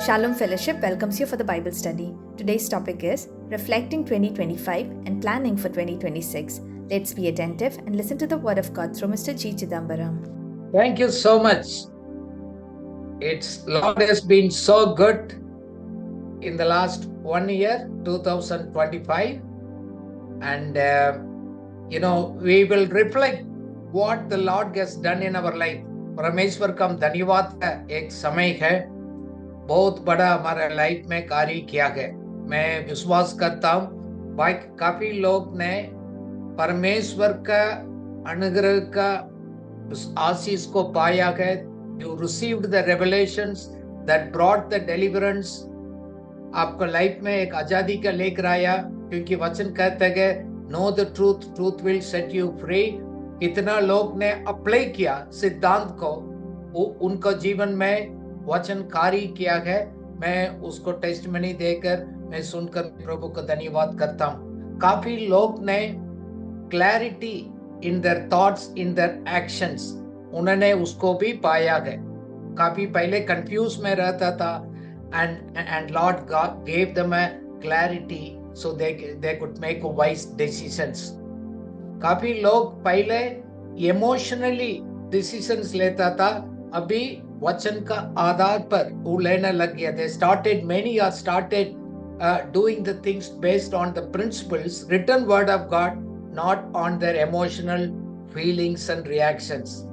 Shalom Fellowship welcomes you for the Bible study. Today's topic is Reflecting 2025 and Planning for 2026. Let's be attentive and listen to the Word of God through Mr. G. Chidambaram. Thank you so much. Lord has been so good in the last 1 year, 2025. And, we will reflect what the Lord has done in our life. परमेश्वर का हम धन्यवाद का एक समय है, बहुत बड़ा हमारे लाइफ में कार्य किया है। मैं विश्वास करता हूँ काफी लोग ने परमेश्वर का अनुग्रह का उस आशीष को पाया है। You received the revelations that brought the deliverance. आपको लाइफ में एक आजादी का लेकर आया, क्योंकि वचन कहते हैं know the truth, truth will set you free. कितना लोग ने अप्लाई किया सिद्धांत को, उनको जीवन में वचन कार्य किया है। मैं उसको टेस्टमनी देकर मैं सुनकर प्रभु को धन्यवाद करता हूँ। काफी लोग ने clarity in their thoughts, in their actions, उन्होंने उसको भी पाया है। काफी पहले कंफ्यूज में रहता था, and Lord God gave them a clarity so they could make wise decisions. काफी लोग पहले इमोशनली डिसीजंस लेता था, अभी वचन का आधार पर वो लेने लग गया। Many are started doing the things based on the principles, written word of God, not on their emotional feelings and reactions.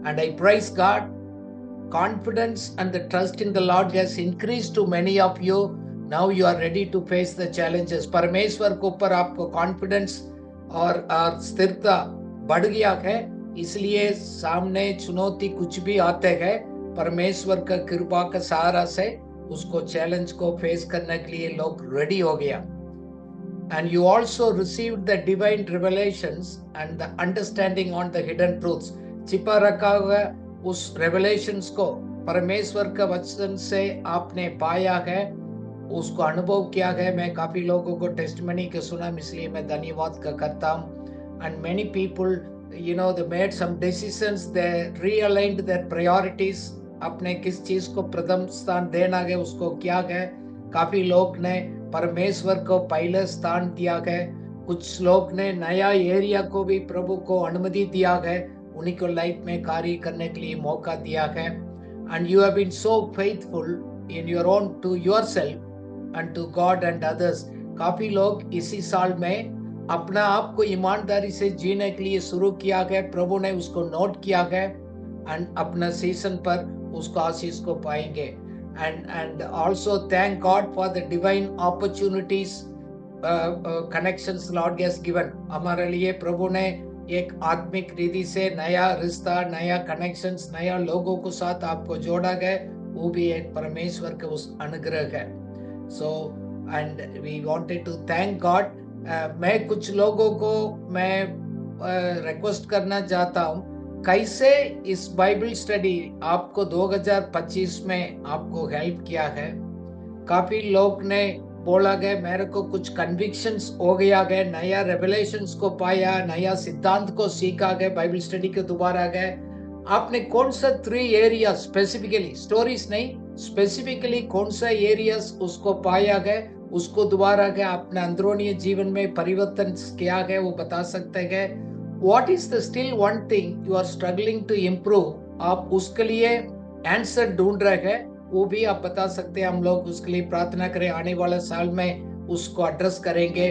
And I praise God. Confidence and the trust in the Lord has increased to many of you. Now you are ready to face the challenges. परमेश्वर के ऊपर आपको confidence और स्थिरता बढ़ गया है, इसलिए सामने चुनौती कुछ भी आते हैं, परमेश्वर का कृपा का सहारा से उसको चैलेंज को फेस करने के लिए लोग रेडी हो गया। And you also received the divine revelations and the understanding on the hidden truths. छिपा रखा हुआ उस रेवलेशंस को परमेश्वर का वचन से आपने पाया है, उसको अनुभव किया है। मैं काफी लोगों को टेस्टमनी के सुना, इसलिए मैं धन्यवाद करता हूँ। And many people, they made some decisions, they realigned their priorities. अपने किस चीज को प्रथम स्थान देना है उसको किया है। काफी लोग ने परमेश्वर को पहले स्थान दिया है, कुछ लोग ने नया एरिया को भी प्रभु को अनुमति दिया है, उन्हीं को लाइफ में कार्य करने के लिए मौका दिया है। And you have been so faithful in your own to yourself and to God and others. काफी लोग इसी साल में अपना आप को ईमानदारी से जीने के लिए शुरू किया है, प्रभु ने उसको नोट किया है, and अपना सीजन पर उसको आशीष को पाएंगे। And also thank God for the divine opportunities, connections Lord has given. हमारे लिए प्रभु ने एक आत्मिक रीति से नया रिश्ता, नया कनेक्शंस, नया लोगों को साथ आपको जोड़ा गया, वो भी एक परमेश्वर का उस अनुग्रह है। So and we wanted to thank God. मैं कुछ लोगों को मैं रिक्वेस्ट करना चाहता हूँ, कैसे इस बाइबल स्टडी आपको 2025 में आपको हेल्प किया है। काफी लोग ने बोला गया मेरे को कुछ कन्विक्शंस हो गया गया, नया रेवलेशंस को पाया, नया सिद्धांत को सीखा गया, बाइबल स्टडी के दोबारा गए। आपने कौन सा 3 एरिया स्पेसिफिकली, स्टोरीज नहीं, स्पेसिफिकली कौन सा एरियाज उसको पाया गया, उसको दोबारा गया अपने अंदरूनी जीवन में परिवर्तन किया गया, वो बता सकते हैं। What is the still one thing you are struggling to improve, आप उसके लिए आंसर ढूंढ रहे हैं, वो भी आप बता सकते हैं। हम लोग उसके लिए प्रार्थना करें, आने वाले साल में उसको एड्रेस करेंगे।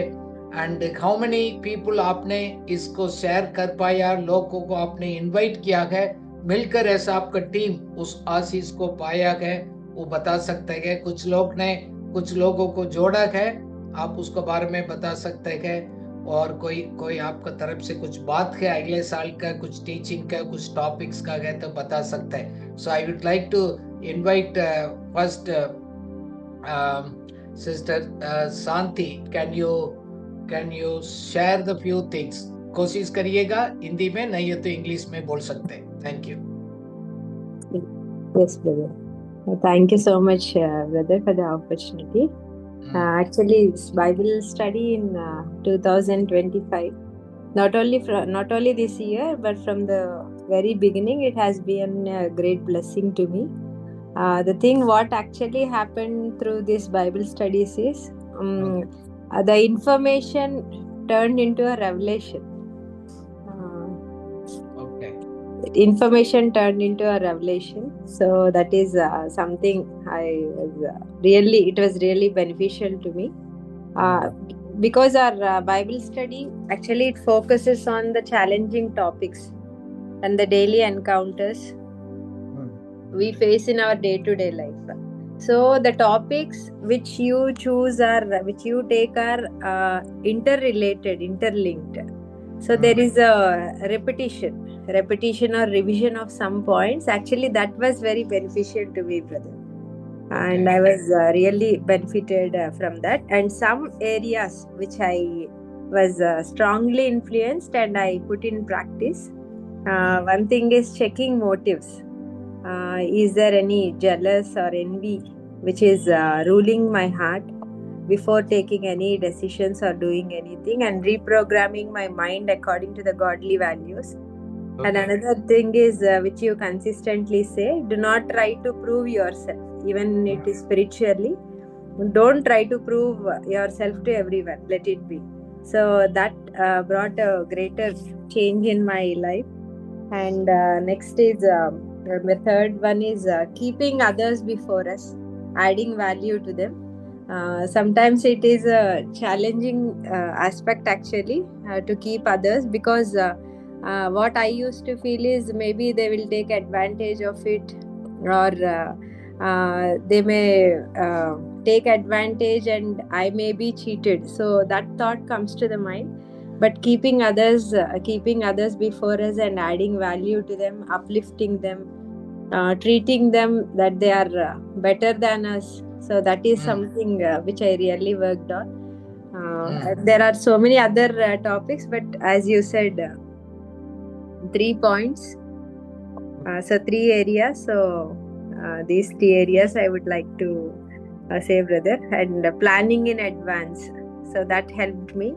एंड हाउ मेनी पीपल आपने इसको शेयर कर पाया, लोगों को आपने इनवाइट किया है, मिलकर ऐसा आपका टीम उस आशीष को पाया है, वो बता सकते हैं। कुछ लोग ने कुछ लोगों को जोड़ा है, आप उसको बारे में बता सकते हैं। और कोई आपका तरफ से कुछ बात है अगले साल का, कुछ टीचिंग का, कुछ टॉपिक्स का है तो बता सकते हैं। So I would like to invite first sister Santi, can you share the few things? कोशिश करिएगा हिंदी में, नहीं है तो इंग्लिश में बोल सकते हैं। Thank you. Yes, brother. Thank you so much, brother, for the opportunity. Actually, it's Bible study in 2025. Not only this year, but from the very beginning, it has been a great blessing to me. The thing what actually happened through this Bible studies is the information turned into a revelation. Okay. Information turned into a revelation. So that is something it was really beneficial to me. Because our Bible study actually it focuses on the challenging topics and the daily encounters we face in our day-to-day life. So the topics which you choose which you take are interrelated, interlinked. So there is a repetition or revision of some points. Actually, that was very beneficial to me, brother. And I was really benefited from that. And some areas which I was strongly influenced and I put in practice. One thing is checking motives. Is there any jealous or envy which is ruling my heart before taking any decisions or doing anything, and reprogramming my mind according to the godly values. And another thing is which you consistently say, do not try to prove yourself, even it is spiritually. Don't try to prove yourself to everyone, let it be. So that brought a greater change in my life. And next is the third one is keeping others before us, adding value to them. Sometimes it is a challenging aspect actually to keep others, because what I used to feel is maybe they will take advantage of it, or they may take advantage and I may be cheated. So that thought comes to the mind. But keeping others before us and adding value to them, uplifting them, treating them that they are better than us. So that is something which I really worked on. And there are so many other topics, but as you said, 3 points. So 3 areas. So these 3 areas I would like to say, brother. And planning in advance. So that helped me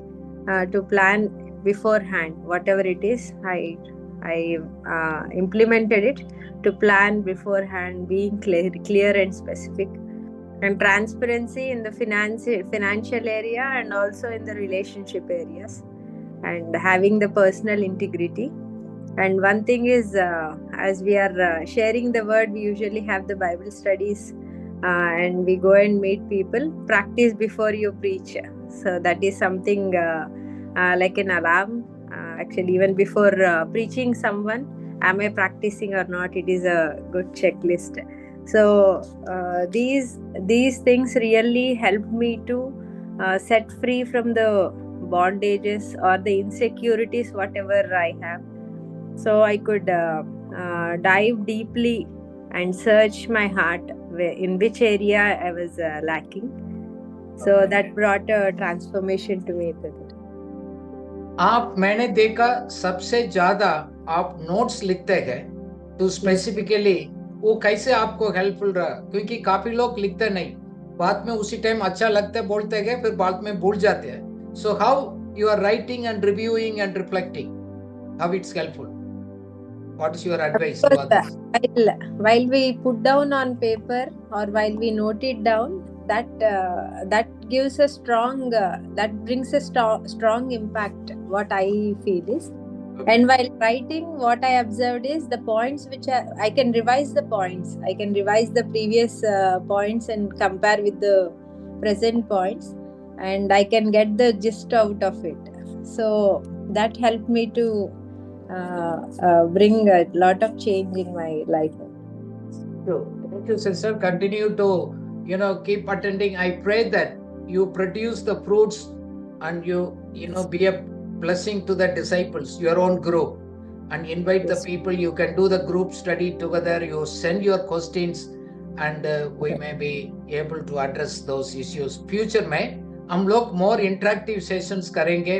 to plan beforehand. Whatever it is, I implemented it to plan beforehand, being clear and specific. And transparency in the financial area and also in the relationship areas, and having the personal integrity. And one thing is, as we are sharing the word, we usually have the Bible studies and we go and meet people. Practice before you preach. So that is something like an alarm. Actually, even before preaching someone, am I practicing or not? It is a good checklist. So these things really helped me to set free from the bondages or the insecurities, whatever I have. So I could dive deeply and search my heart in which area I was lacking. So that brought a transformation to me. आप मैंने देखा सबसे ज्यादा आप notes लिखते हैं, तो specifically वो कैसे आपको हेल्पफुल रहा? क्योंकि काफी लोग लिखते नहीं, बाद में उसी टाइम अच्छा लगता है बोलते गए, फिर बाद में भूल जाते हैं. So how you are writing and reviewing and reflecting, how it's helpful? What is your advice to others? While we put down on paper or while we note it down, that gives a strong, that brings a strong impact. What I feel is, and while writing, what I observed is the points which I can revise the points. I can revise the previous points and compare with the present points, and I can get the gist out of it. So that helped me to bring a lot of change in my life. Thank you, sister. Continue to keep attending. I pray that you produce the fruits and you be a blessing to the disciples, your own group, and invite the people. You can do the group study together. You send your questions and we may be able to address those issues. Future में हम लोग more interactive sessions करेंगे,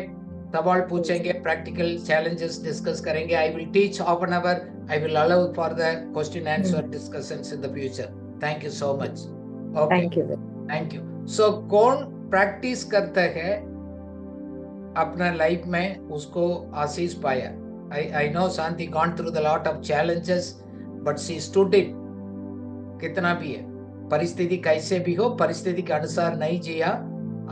सवाल पूछेंगे, practical challenges discuss करेंगे. I will teach half an hour. I will allow for the question answer discussions in the future. Thank you so much. Okay. Thank you. So कौन practice करता है अपना life में, उसको आशीष पाया. I know Shanti gone through the lot of challenges, but she stood it कितना भी है, परिस्थिति कैसे भी हो, परिस्थिति के अनुसार नहीं जिया,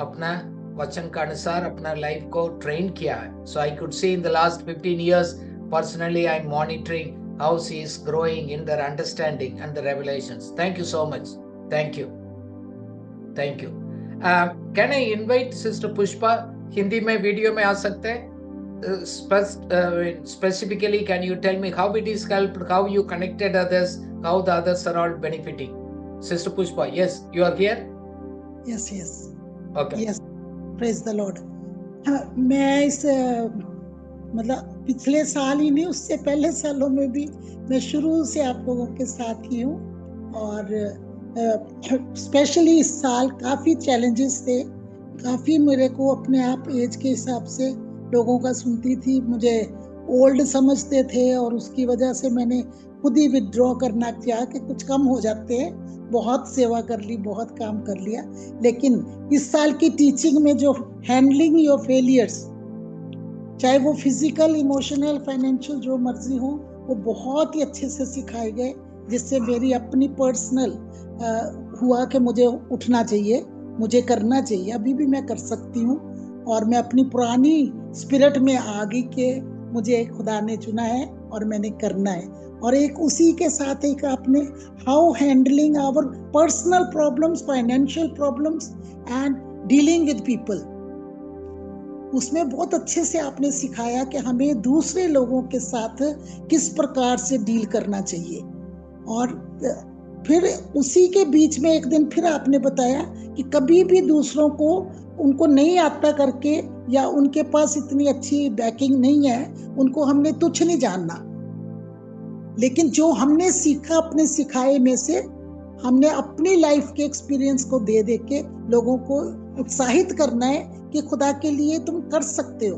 अपना वचन के अनुसार अपना लाइफ को ट्रेन किया है. So I could see in the last 15 years, personally I'm monitoring how she is growing in their understanding and the revelations. Thank you so much. Thank you. Thank you. Can I invite Sister Pushpa? Hindi में video में आ सकते हैं? Specifically, can you tell me how it is helped, how you connected others, how the others are all benefiting? Sister Pushpa, yes, you are here? Yes. Okay. Yes. Praise the Lord. मैं इस मतलब पिछले साल ही नहीं, उससे पहले सालों में भी मैं शुरू से आप लोगों के साथ ही हूँ, और स्पेशली इस साल काफ़ी चैलेंजेस थे, काफ़ी मेरे को अपने आप एज के हिसाब से लोगों का सुनती थी, मुझे ओल्ड समझते थे, और उसकी वजह से मैंने खुद ही विड्रॉ करना किया कि कुछ कम हो जाते हैं, बहुत सेवा कर ली, बहुत काम कर लिया. लेकिन इस साल की टीचिंग में जो हैंडलिंग योर फेलियर्स, चाहे वो फिजिकल, इमोशनल, फाइनेंशियल, जो मर्जी हो, वो बहुत ही अच्छे से सिखाए गए, जिससे मेरी अपनी पर्सनल हुआ कि मुझे उठना चाहिए, मुझे करना चाहिए, अभी भी मैं कर सकती हूँ, और मैं अपनी पुरानी स्पिरिट में आ गई कि मुझे खुदा ने चुना है और मैंने करना है. और एक उसी के साथ एक आपने how handling our personal problems, financial problems and dealing with people, उसमें बहुत अच्छे से आपने सिखाया कि हमें दूसरे लोगों के साथ किस प्रकार से डील करना चाहिए. और फिर उसी के बीच में एक दिन फिर आपने बताया कि कभी भी दूसरों को, उनको नहीं आता करके, या उनके पास इतनी अच्छी बैकिंग नहीं है, उनको हमने तुच्छ नहीं जानना, लेकिन जो हमने सीखा अपने सिखाए में से, हमने अपनी लाइफ के एक्सपीरियंस को दे दे के लोगों को उत्साहित करना है कि खुदा के लिए तुम कर सकते हो.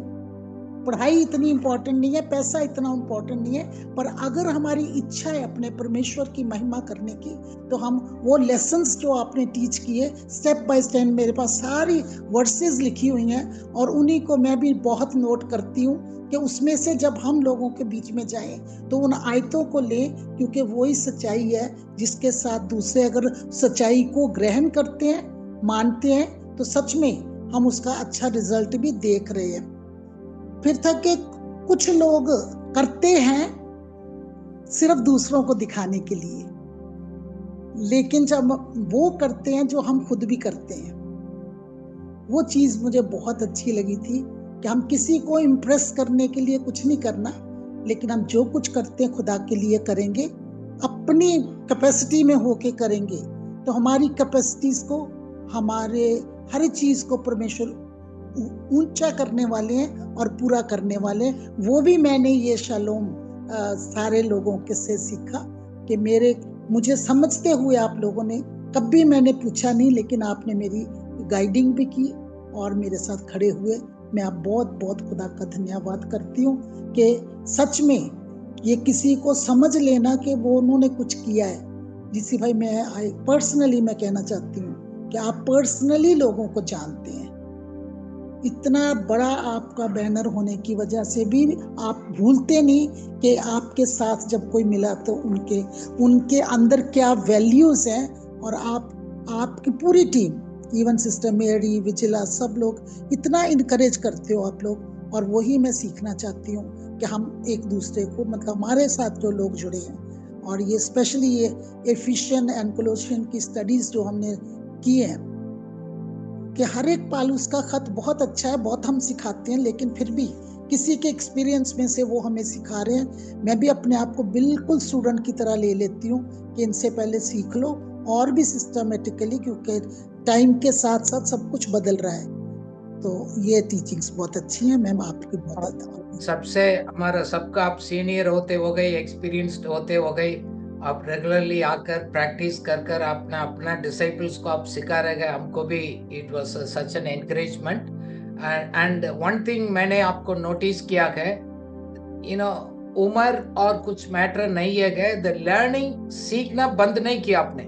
पढ़ाई इतनी इम्पोर्टेंट नहीं है, पैसा इतना इम्पोर्टेंट नहीं है, पर अगर हमारी इच्छा है अपने परमेश्वर की महिमा करने की, तो हम वो लेसन्स जो आपने टीच किए स्टेप बाय स्टेप, मेरे पास सारी वर्सेस लिखी हुई हैं, और उन्हीं को मैं भी बहुत नोट करती हूँ कि उसमें से जब हम लोगों के बीच में जाएं तो उन आयतों को लें, क्योंकि वही सच्चाई है जिसके साथ दूसरे अगर सच्चाई को ग्रहण करते हैं, मानते हैं, तो सच में हम उसका अच्छा रिजल्ट भी देख रहे हैं. फिर था कि कुछ लोग करते हैं सिर्फ दूसरों को दिखाने के लिए, लेकिन जब वो करते हैं जो हम खुद भी करते हैं, वो चीज़ मुझे बहुत अच्छी लगी थी कि हम किसी को इम्प्रेस करने के लिए कुछ नहीं करना, लेकिन हम जो कुछ करते हैं खुदा के लिए करेंगे, अपनी कैपेसिटी में होके करेंगे, तो हमारी कैपेसिटीज को, हमारे हर चीज़ को परमेश्वर ऊंचा करने वाले हैं और पूरा करने वाले हैं. वो भी मैंने ये शालोम सारे लोगों के से सीखा कि मुझे समझते हुए आप लोगों ने, कभी मैंने पूछा नहीं, लेकिन आपने मेरी गाइडिंग भी की और मेरे साथ खड़े हुए. मैं आप बहुत बहुत खुदा का धन्यवाद करती हूँ कि सच में ये किसी को समझ लेना कि वो उन्होंने कुछ किया है. जिसी भाई मैं पर्सनली मैं कहना चाहती हूँ कि आप पर्सनली लोगों को जानते हैं, इतना बड़ा आपका बैनर होने की वजह से भी आप भूलते नहीं कि आपके साथ जब कोई मिला तो उनके अंदर क्या वैल्यूज हैं, और आपकी पूरी टीम, इवन सिस्टर मेरी, विजिला, सब लोग इतना इनकरेज करते हो आप लोग. और वही मैं सीखना चाहती हूँ कि हम एक दूसरे को, मतलब हमारे साथ जो लोग जुड़े हैं, और ये स्पेशली ये एफिशिएंट एंड कोलोसियन की स्टडीज जो हमने की हैं, कि हर एक पालूस का खत बहुत अच्छा है, बहुत हम सिखाते हैं, लेकिन फिर भी किसी के एक्सपीरियंस में से वो हमें सिखा रहे हैं. मैं भी अपने आप को बिल्कुल स्टूडेंट की तरह ले लेती हूँ कि इनसे पहले सीख लो, और भी सिस्टमेटिकली, क्योंकि टाइम के साथ साथ सब कुछ बदल रहा है. तो ये टीचिंग्स बहुत अच्छी हैं. मैम आपकी बहुत सबसे हमारा सबका आप सीनियर होते हो गए, एक्सपीरियंस्ड होते हो गए, आप रेगुलरली आकर प्रैक्टिस कर अपना डिसाइपल्स को आप सिखा रहे गए. हमको भी it was such an encouragement. And one thing मैंने आपको नोटिस किया है, उम्र और कुछ मैटर नहीं है गए, द लर्निंग, सीखना बंद नहीं किया आपने.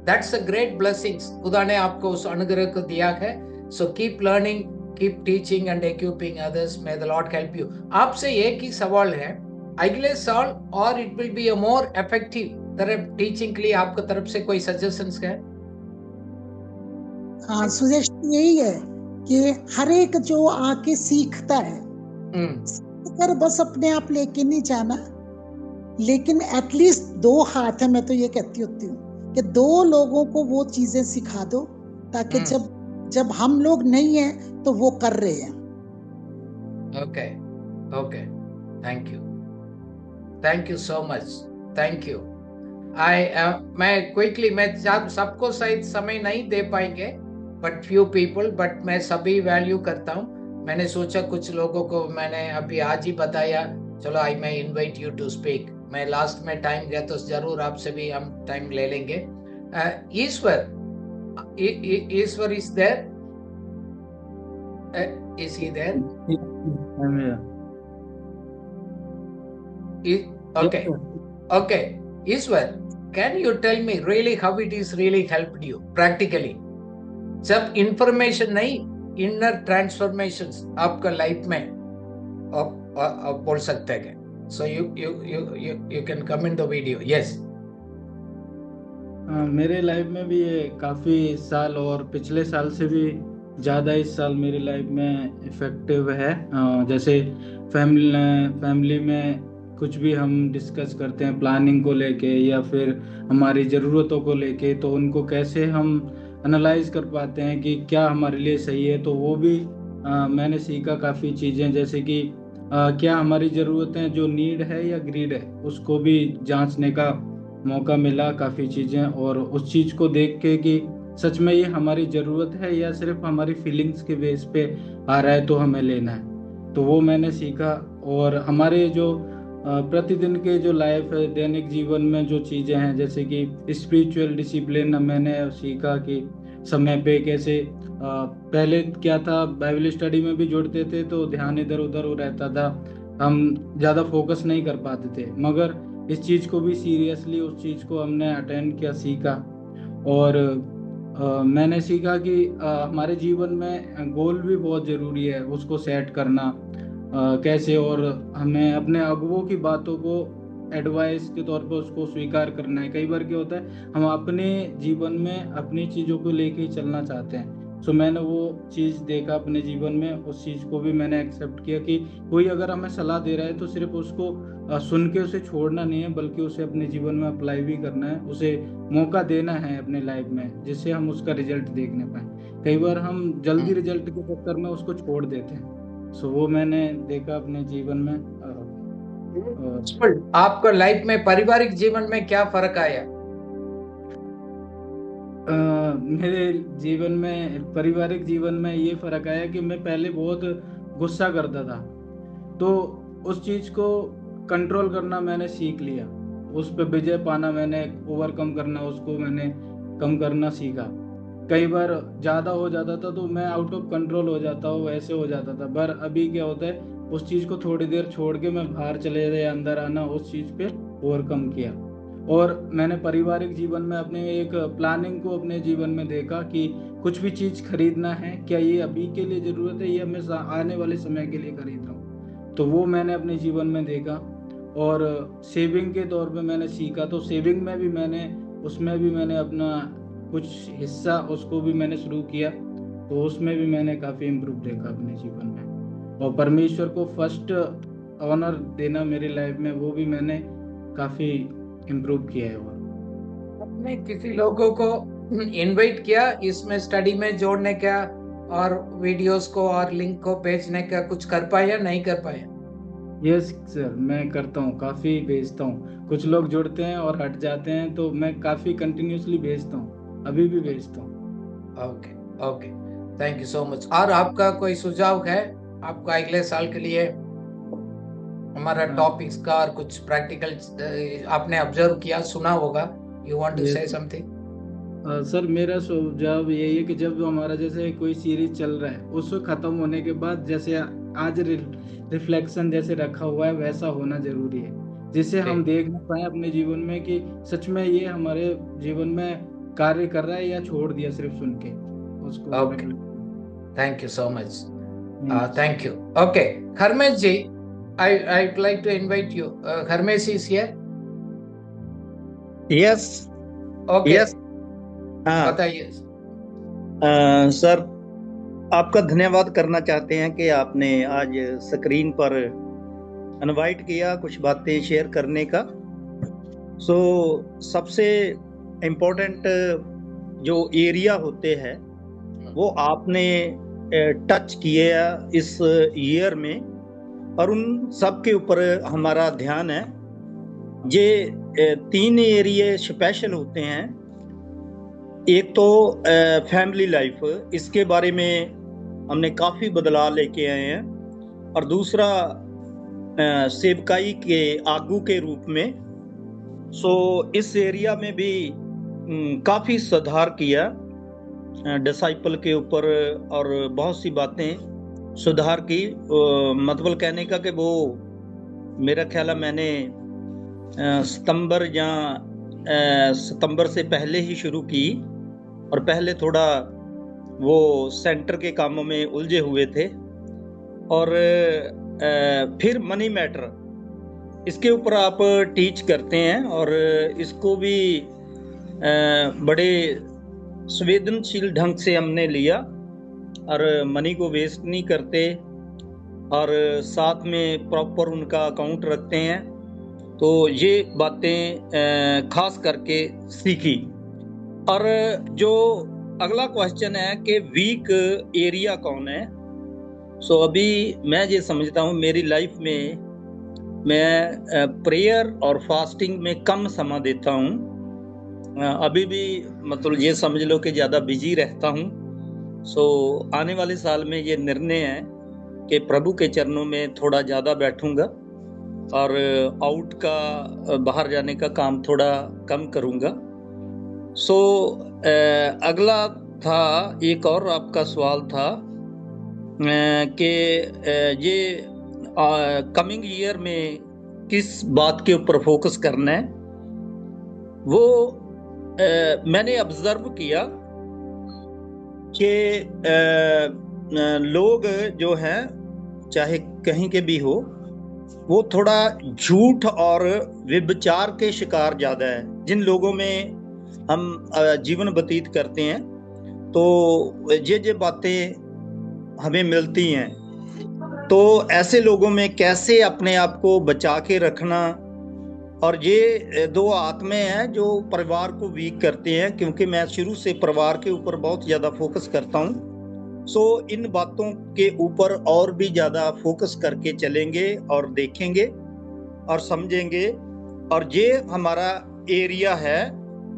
That's a great blessings. खुदा ने आपको उस अनुग्रह को दिया है. So keep learning, keep teaching and equipping others. May the lord help you. आपसे एक ही सवाल है, अगले साल और it will be a more effective तरफ टीचिंग के लिए आपको तरफ से कोई सजेशंस है? हाँ, सजेशन यही है कि हर एक जो आके सीखता है, सीखकर बस अपने आप लेके नहीं जाना, लेकिन एटलीस्ट 2 हाथ है, मैं तो ये कहती होती हूँ कि 2 लोगों को वो चीजें सिखा दो, ताकि जब हम लोग नहीं हैं तो वो कर रहे हैं। Okay, okay, thank you so much, thank you. मैं क्विकली, मैं सबको शायद समय नहीं दे पाएंगे, बट फ्यू पीपल, बट मैं सभी वैल्यू करता हूँ। मैंने सोचा कुछ लोगों को मैंने अभी आज ही बताया, चलो आई मैं इनवाइट यू टू स्पीक। मैं लास्ट में टाइम दिया तो जरूर आपसे भी हम टाइम ले लेंगे। Ishwar is there? Is he there? I'm here. Okay. Okay. Ishwar, can you tell me really how it is really helped you practically? जब information नहीं, inner transformations आपका लाइफ में आप बोल सकते हैं। So you can come in the video. Yes. मेरे life में भी ये काफ़ी साल और पिछले साल से भी ज़्यादा इस साल मेरी लाइफ में इफ़ेक्टिव है। जैसे फैमिली में कुछ भी हम डिस्कस करते हैं प्लानिंग को लेके या फिर हमारी ज़रूरतों को लेके, तो उनको कैसे हम एनालाइज कर पाते हैं कि क्या हमारे लिए सही है, तो वो भी मैंने सीखा काफ़ी चीज़ें। जैसे कि क्या हमारी ज़रूरतें जो नीड है या ग्रीड है, उसको भी जांचने का मौका मिला काफ़ी चीज़ें, और उस चीज़ को देख के कि सच में ये हमारी ज़रूरत है या सिर्फ हमारी फीलिंग्स के बेस पे आ रहा है तो हमें लेना है, तो वो मैंने सीखा। और हमारे जो प्रतिदिन के जो लाइफ है, दैनिक जीवन में जो चीज़ें हैं, जैसे कि स्पिरिचुअल डिसिप्लिन मैंने सीखा कि समय पे कैसे पहले क्या था, बाइबल स्टडी में भी जुड़ते थे तो ध्यान इधर उधर हो रहता था, हम ज़्यादा फोकस नहीं कर पाते थे, मगर इस चीज़ को भी सीरियसली उस चीज़ को हमने अटेंड किया, सीखा। और मैंने सीखा कि हमारे जीवन में गोल भी बहुत ज़रूरी है, उसको सेट करना कैसे, और हमें अपने अगुओं की बातों को एडवाइस के तौर पर उसको स्वीकार करना है। कई बार क्या होता है, हम अपने जीवन में अपनी चीज़ों को लेके ही चलना चाहते हैं। सो मैंने वो चीज़ देखा अपने जीवन में, उस चीज़ को भी मैंने एक्सेप्ट किया कि कोई अगर हमें सलाह दे रहा है तो सिर्फ उसको सुन के उसे छोड़ना नहीं है, बल्कि उसे अपने जीवन में अप्लाई भी करना है, उसे मौका देना है अपने लाइफ में, जिससे हम उसका रिजल्ट देखने पाए। कई बार हम जल्दी रिजल्ट के चक्कर में उसको छोड़ देते हैं। सो वो मैंने देखा अपने जीवन में। आपको लाइफ में पारिवारिक जीवन में क्या फर्क आया? मेरे जीवन में, पारिवारिक जीवन में ये फर्क आया कि मैं पहले बहुत गुस्सा करता था, तो उस चीज़ को कंट्रोल करना मैंने सीख लिया, उस पर विजय पाना, मैंने ओवरकम करना, उसको मैंने कम करना सीखा। कई बार ज़्यादा हो जाता था तो मैं आउट ऑफ कंट्रोल हो जाता हूँ, ऐसे हो जाता था। पर अभी क्या होता है, उस चीज़ को थोड़ी देर छोड़ के मैं बाहर चले गए, अंदर आना, उस चीज़ पे ओवरकम किया। और मैंने पारिवारिक जीवन में अपने एक प्लानिंग को अपने जीवन में देखा कि कुछ भी चीज़ खरीदना है, क्या ये अभी के लिए ज़रूरत है या मैं आने वाले समय के लिए खरीद रहा हूँ, तो वो मैंने अपने जीवन में देखा। और सेविंग के तौर पे मैंने सीखा, तो सेविंग में भी मैंने, उसमें भी मैंने अपना कुछ हिस्सा उसको भी मैंने शुरू किया, तो उसमें भी मैंने काफ़ी इम्प्रूव देखा अपने जीवन में। और परमेश्वर को फर्स्ट ऑनर देना मेरी लाइफ में, वो भी मैंने काफ़ी इम्प्रूव किया है। और आपने किसी लोगों को इनवाइट किया इसमें स्टडी में जोड़ने का, और वीडियोस को और लिंक को भेजने का कुछ कर पाया, नहीं कर पाया? यस सर, मैं करता हूँ, काफ़ी भेजता हूँ। कुछ लोग जुड़ते हैं और हट जाते हैं, तो मैं काफ़ी कंटिन्यूसली भेजता हूँ, अभी भी भेजता हूँ। Okay, okay, thank you so much. और आपका कोई सुझाव है आपका अगले साल के लिए, हमारा टॉपिक्स का, और कुछ प्रैक्टिकल आपने ऑब्जर्व किया, सुना होगा, you want to say something? Sir, मेरा सुझाव यही है कि जब हमारा जैसे कोई सीरीज चल रहा है, उसको खत्म होने के बाद जैसे आज रिफ्लेक्शन जैसे रखा हुआ है, वैसा होना जरूरी है, जिससे हम देख ना पाए अपने जीवन में कि सच में ये हमारे जीवन में कार्य कर रहा है या छोड़ दिया सिर्फ सुन के उसको। Okay, thank you so much, thank you. Okay, Harmesh ji, I'd like to invite you. Harmesh is here. Yes okay, yes हाँ बताइए। सर, आपका धन्यवाद करना चाहते हैं कि आपने आज स्क्रीन पर इनवाइट किया कुछ बातें शेयर करने का। सो सबसे इम्पोर्टेंट जो एरिया होते हैं वो आपने टच किए इस ईयर में, और उन सब के ऊपर हमारा ध्यान है। ये 3 एरिया स्पेशल होते हैं। एक तो फैमिली लाइफ, इसके बारे में हमने काफ़ी बदलाव लेके आए हैं, और दूसरा सेवकाई के आगू के रूप में। सो इस एरिया में भी काफ़ी सुधार किया डिसाइपल के ऊपर, और बहुत सी बातें सुधार की। मतलब कहने का कि वो मेरा ख्याल है मैंने सितंबर से पहले ही शुरू की, और पहले थोड़ा वो सेंटर के कामों में उलझे हुए थे। और फिर मनी मैटर, इसके ऊपर आप टीच करते हैं, और इसको भी बड़े संवेदनशील ढंग से हमने लिया, और मनी को वेस्ट नहीं करते, और साथ में प्रॉपर उनका अकाउंट रखते हैं। तो ये बातें खास करके सीखी। और जो अगला क्वेश्चन है कि वीक एरिया कौन है। सो अभी मैं ये समझता हूँ मेरी लाइफ में मैं प्रेयर और फास्टिंग में कम समय देता हूँ। अभी भी मतलब ये समझ लो कि ज़्यादा बिजी रहता हूँ। सो आने वाले साल में ये निर्णय है कि प्रभु के चरणों में थोड़ा ज़्यादा बैठूंगा, और आउट का बाहर जाने का काम थोड़ा कम करूंगा। सो अगला था, एक और आपका सवाल था कि ये कमिंग ईयर में किस बात के ऊपर फोकस करना है। वो मैंने ऑब्जर्व किया कि लोग जो हैं चाहे कहीं के भी हो, वो थोड़ा झूठ और व्यभिचार के शिकार ज्यादा है। जिन लोगों में हम जीवन व्यतीत करते हैं, तो ये बातें हमें मिलती हैं। तो ऐसे लोगों में कैसे अपने आप को बचा के रखना, और ये 2 आत्माएं हैं जो परिवार को वीक करते हैं, क्योंकि मैं शुरू से परिवार के ऊपर बहुत ज़्यादा फोकस करता हूँ। सो इन बातों के ऊपर और भी ज़्यादा फोकस करके चलेंगे, और देखेंगे और समझेंगे। और ये हमारा एरिया है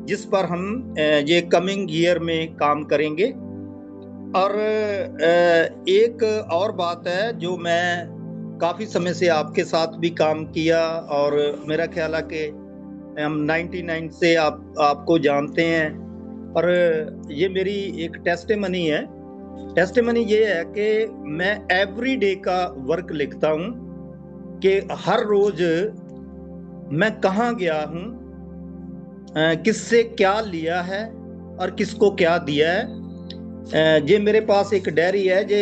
जिस पर हम ये कमिंग ईयर में काम करेंगे। और एक और बात है जो मैं काफ़ी समय से आपके साथ भी काम किया, और मेरा ख्याल है कि हम 99 से आपको जानते हैं, और ये मेरी एक टेस्टिमनी है। टेस्टिमनी ये है कि मैं एवरी डे का वर्क लिखता हूँ कि हर रोज मैं कहाँ गया हूँ, किससे क्या लिया है और किसको क्या दिया है। ये मेरे पास एक डायरी है जो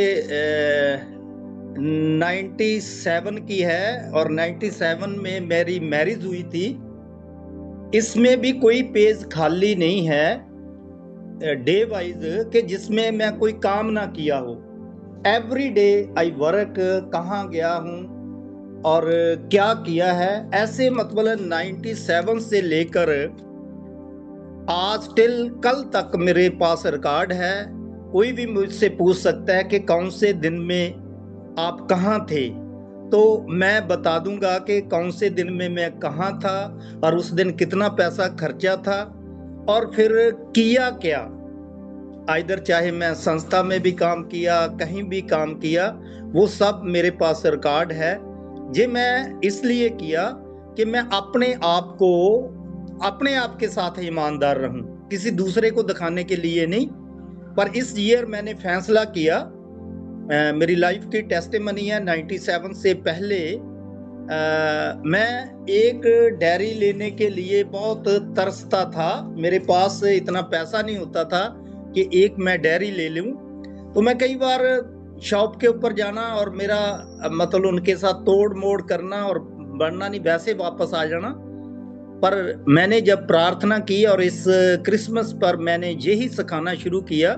97 की है, और 97 में मेरी मैरिज हुई थी। इसमें भी कोई पेज खाली नहीं है डे वाइज कि जिसमें मैं कोई काम ना किया हो। एवरी डे आई वर्क, कहाँ गया हूँ और क्या किया है। ऐसे मतलब 97 से लेकर आज टिल कल तक मेरे पास रिकॉर्ड है। कोई भी मुझसे पूछ सकता है कि कौन से दिन में आप कहाँ थे, तो मैं बता दूंगा कि कौन से दिन में मैं कहाँ था, और उस दिन कितना पैसा खर्चा था, और फिर किया क्या। इधर चाहे मैं संस्था में भी काम किया, कहीं भी काम किया, वो सब मेरे पास रिकॉर्ड है। ये मैं इसलिए किया कि मैं अपने आप के साथ ईमानदार रहूं, किसी दूसरे को दिखाने के लिए नहीं। पर इस ईयर मैंने फैसला किया, मेरी लाइफ की टेस्टिमनी है। 97 से पहले मैं एक डायरी लेने के लिए बहुत तरसता था। मेरे पास इतना पैसा नहीं होता था कि एक मैं डायरी ले लूं। तो मैं कई बार शॉप के ऊपर जाना और मेरा मतलब उनके साथ तोड़ मोड़ करना और बढ़ना नहीं, वैसे वापस आ जाना। पर मैंने जब प्रार्थना की और इस क्रिसमस पर मैंने यही सिखाना शुरू किया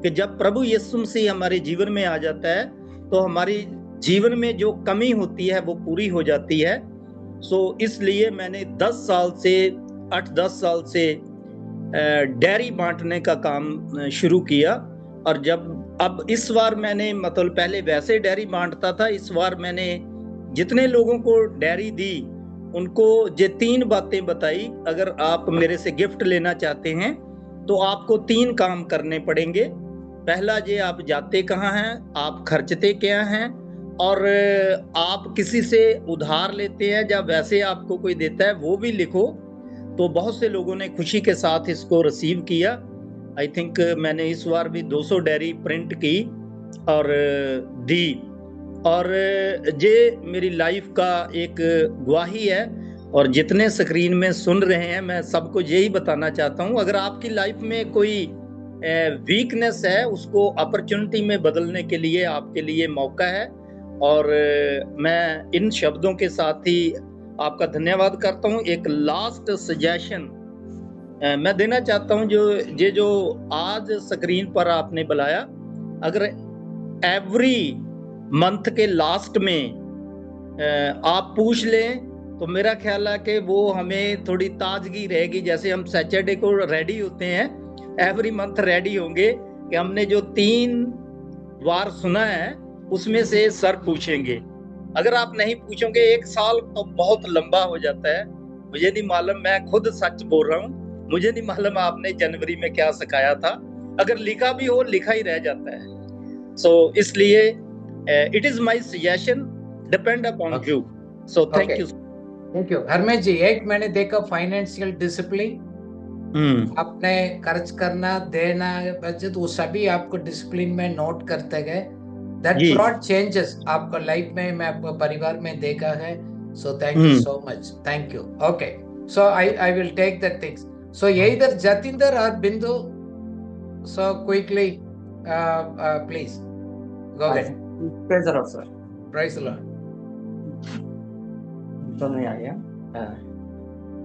कि जब प्रभु यीशु मसीह हमारे जीवन में आ जाता है तो हमारी जीवन में जो कमी होती है वो पूरी हो जाती है। इसलिए मैंने 10 साल से 8-10 साल से डेयरी बांटने का काम शुरू किया। और अब इस बार मैंने मतलब पहले वैसे डेयरी बांटता था, इस बार मैंने जितने लोगों को डेयरी दी उनको ये 3 बातें बताई। अगर आप मेरे से गिफ्ट लेना चाहते हैं तो आपको 3 काम करने पड़ेंगे। पहला ये, आप जाते कहाँ हैं, आप खर्चते क्या हैं, और आप किसी से उधार लेते हैं या वैसे आपको कोई देता है वो भी लिखो। तो बहुत से लोगों ने खुशी के साथ इसको रिसीव किया। आई थिंक मैंने इस बार भी 200 डेयरी प्रिंट की और दी। और ये मेरी लाइफ का एक गवाही है। और जितने स्क्रीन में सुन रहे हैं, मैं सबको यही बताना चाहता हूँ, अगर आपकी लाइफ में कोई वीकनेस है उसको अपॉर्चुनिटी में बदलने के लिए आपके लिए मौका है। और मैं इन शब्दों के साथ ही आपका धन्यवाद करता हूँ। एक लास्ट सजेशन मैं देना चाहता हूँ, जो आज स्क्रीन पर आपने बुलाया, अगर एवरी मंथ के लास्ट में आप पूछ लें तो मेरा ख्याल है कि वो हमें थोड़ी ताजगी रहेगी। जैसे हम सैटरडे को रेडी होते हैं, एवरी मंथ रेडी होंगे कि हमने जो 3 बार सुना है उसमें से सर पूछेंगे। अगर आप नहीं पूछोगे 1 साल तो बहुत लंबा हो जाता है। मुझे नहीं मालूम, मैं खुद सच बोल रहा हूँ, मुझे नहीं मालूम आपने जनवरी में क्या सिखाया था। अगर लिखा भी हो, लिखा ही रह जाता है। इसलिए it is my suggestion, depend upon you. So thank you. Thank you. Harmesh जी, एक मैंने देखा फाइनेंशियल डिसिप्लिन, आपने खर्च करना, देना, बचत, वो सभी आपको डिसिप्लिन में नोट करते गए। That brought changes आपको लाइफ में, मैं आपको परिवार में देखा है। So thank you so much. Thank you. Okay. So I will take the things. So either Jatinder or Bindu. So quickly, please go ahead. Praise the Lord, sir. Praise the Lord. तो नहीं आ गया।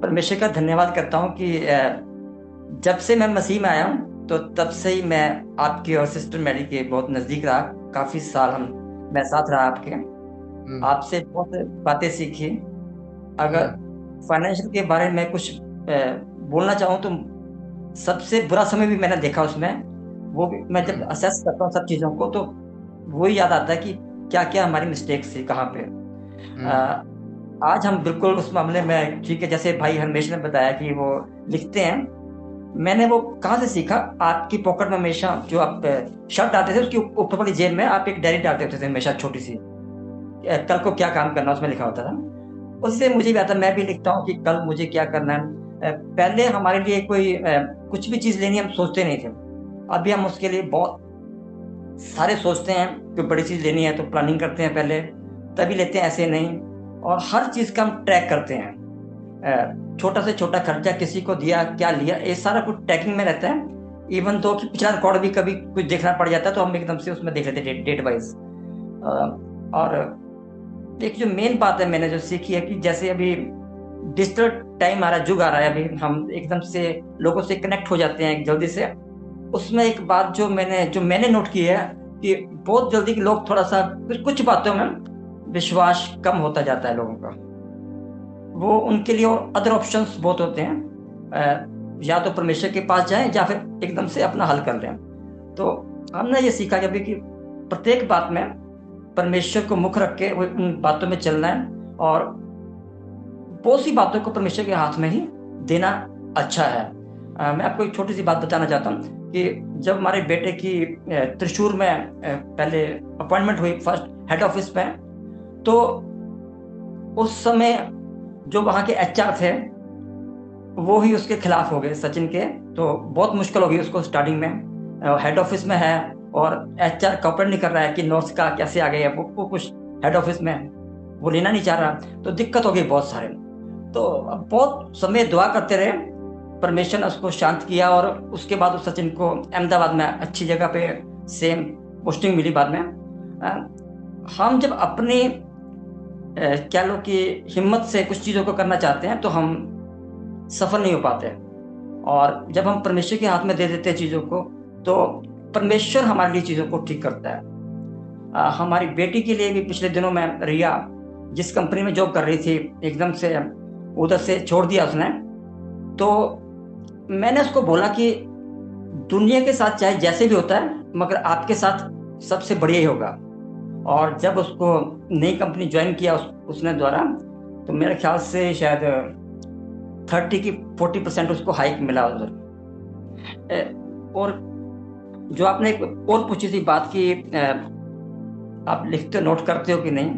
परमेश्वर का धन्यवाद करता हूँ कि जब से मैं मसीह में आया हूँ तो तब से ही मैं आपके और सिस्टर मैरी के बहुत नजदीक रहा। काफी साल मैं साथ रहा आपके, आपसे बहुत बातें सीखी। अगर फाइनेंशियल के बारे में कुछ बोलना चाहूँ तो सबसे बुरा समय भी मैंने देखा उसमें। वो भी मैं जब असेस करता हूँ सब चीज़ों को तो वही याद आता है कि क्या क्या हमारी मिस्टेक्स थी, कहाँ पे। आज हम बिल्कुल उस मामले में ठीक है। जैसे भाई हरमेश ने बताया कि वो लिखते हैं, मैंने वो कहाँ से सीखा। आपकी पॉकेट में हमेशा जो आप शर्ट डालते थे उसकी ऊपर वाली जेब में आप एक डायरी डालते होते थे हमेशा, छोटी सी, कल को क्या काम करना उसमें लिखा होता था। उससे मुझे भी आता, मैं भी लिखता हूँ कि कल मुझे क्या करना है। पहले हमारे लिए कोई कुछ भी चीज़ लेनी हम सोचते नहीं थे, अभी हम उसके लिए बहुत सारे सोचते हैं। कोई बड़ी चीज़ लेनी है तो प्लानिंग करते हैं पहले, तभी लेते हैं, ऐसे नहीं। और हर चीज़ का हम ट्रैक करते हैं, छोटा से छोटा खर्चा किसी को दिया, क्या लिया, ये सारा कुछ ट्रैकिंग में रहता है। इवन तो कि पिछला रिकॉर्ड भी कभी कुछ देखना पड़ जाता है तो हम एकदम से उसमें देख लेते हैं डेट वाइज। और एक जो मेन बात है मैंने जो सीखी है कि जैसे अभी डिजिटल टाइम आ रहा है, युग आ रहा है, अभी हम एकदम से लोगों से कनेक्ट हो जाते हैं जल्दी से। उसमें एक बात जो मैंने नोट की है कि बहुत जल्दी लोग थोड़ा सा कुछ बातों में विश्वास कम होता जाता है लोगों का। वो उनके लिए और अदर ऑप्शंस बहुत होते हैं, या तो परमेश्वर के पास जाएं या फिर एकदम से अपना हल कर लें। तो हमने ये सीखा कि प्रत्येक बात में परमेश्वर को मुख्य रख के उन बातों में चलना है, और बहुत सी बातों को परमेश्वर के हाथ में ही देना अच्छा है। मैं आपको एक छोटी सी बात बताना चाहता हूँ कि जब हमारे बेटे की त्रिशूर में पहले अपॉइंटमेंट हुई फर्स्ट हेड ऑफिस में, तो उस समय जो वहाँ के HR थे वो ही उसके खिलाफ हो गए, सचिन के। तो बहुत मुश्किल हो गई उसको स्टार्टिंग में। हेड ऑफिस में है और HR कॉपरेट नहीं कर रहा है कि नोट्स का कैसे आ गए, वो कुछ हेड ऑफिस में वो लेना नहीं चाह रहा, तो दिक्कत हो गई बहुत सारे। तो अब बहुत समय दुआ करते रहे, परमेश्वर ने उसको शांत किया, और उसके बाद उस सचिन को अहमदाबाद में अच्छी जगह पे सेम पोस्टिंग मिली बाद में। हम जब अपनी क्या लो कि हिम्मत से कुछ चीज़ों को करना चाहते हैं तो हम सफल नहीं हो पाते। और जब हम परमेश्वर के हाथ में दे देते हैं चीज़ों को, तो परमेश्वर हमारे लिए चीज़ों को ठीक करता है। हमारी बेटी के लिए भी पिछले दिनों में रिया जिस कंपनी में जॉब कर रही थी, एकदम से उधर से छोड़ दिया उसने। तो मैंने उसको बोला कि दुनिया के साथ चाहे जैसे भी होता है, मगर आपके साथ सबसे बढ़िया ही होगा। और जब उसको नई कंपनी ज्वाइन किया उसने द्वारा, तो मेरे ख्याल से शायद 30 की 40% उसको हाइक मिला उधर। और जो आपने एक और पूछी थी बात की, आप लिखते नोट करते हो कि नहीं?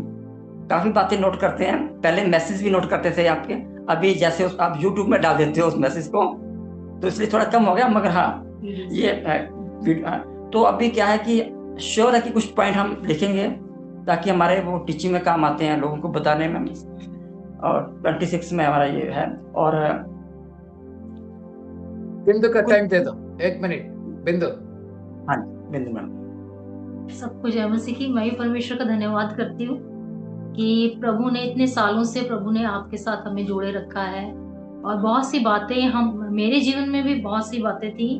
काफी बातें नोट करते हैं। पहले मैसेज भी नोट करते थे आपके, अभी जैसे आप यूट्यूब में डाल देते हो उस मैसेज को, तो इसलिए थोड़ा कम हो गया। मगर हाँ, ये तो अभी क्या है कि श्योर है कि कुछ पॉइंट हम लिखेंगे ताकि हमारे वो टीचिंग में काम आते हैं, लोगों को बताने में। और 26 में हमारा ये है। और बिंदु का टाइम दे दो, 1 मिनट। बिंदु। हाँ बिंदु मैम। सबको जय मसीह की। मैं भी परमेश्वर का धन्यवाद करती हूँ कि प्रभु ने इतने सालों से प्रभु ने आपके साथ हमें जोड़े रखा है। और बहुत सी बातें मेरे जीवन में भी बहुत सी बातें थी।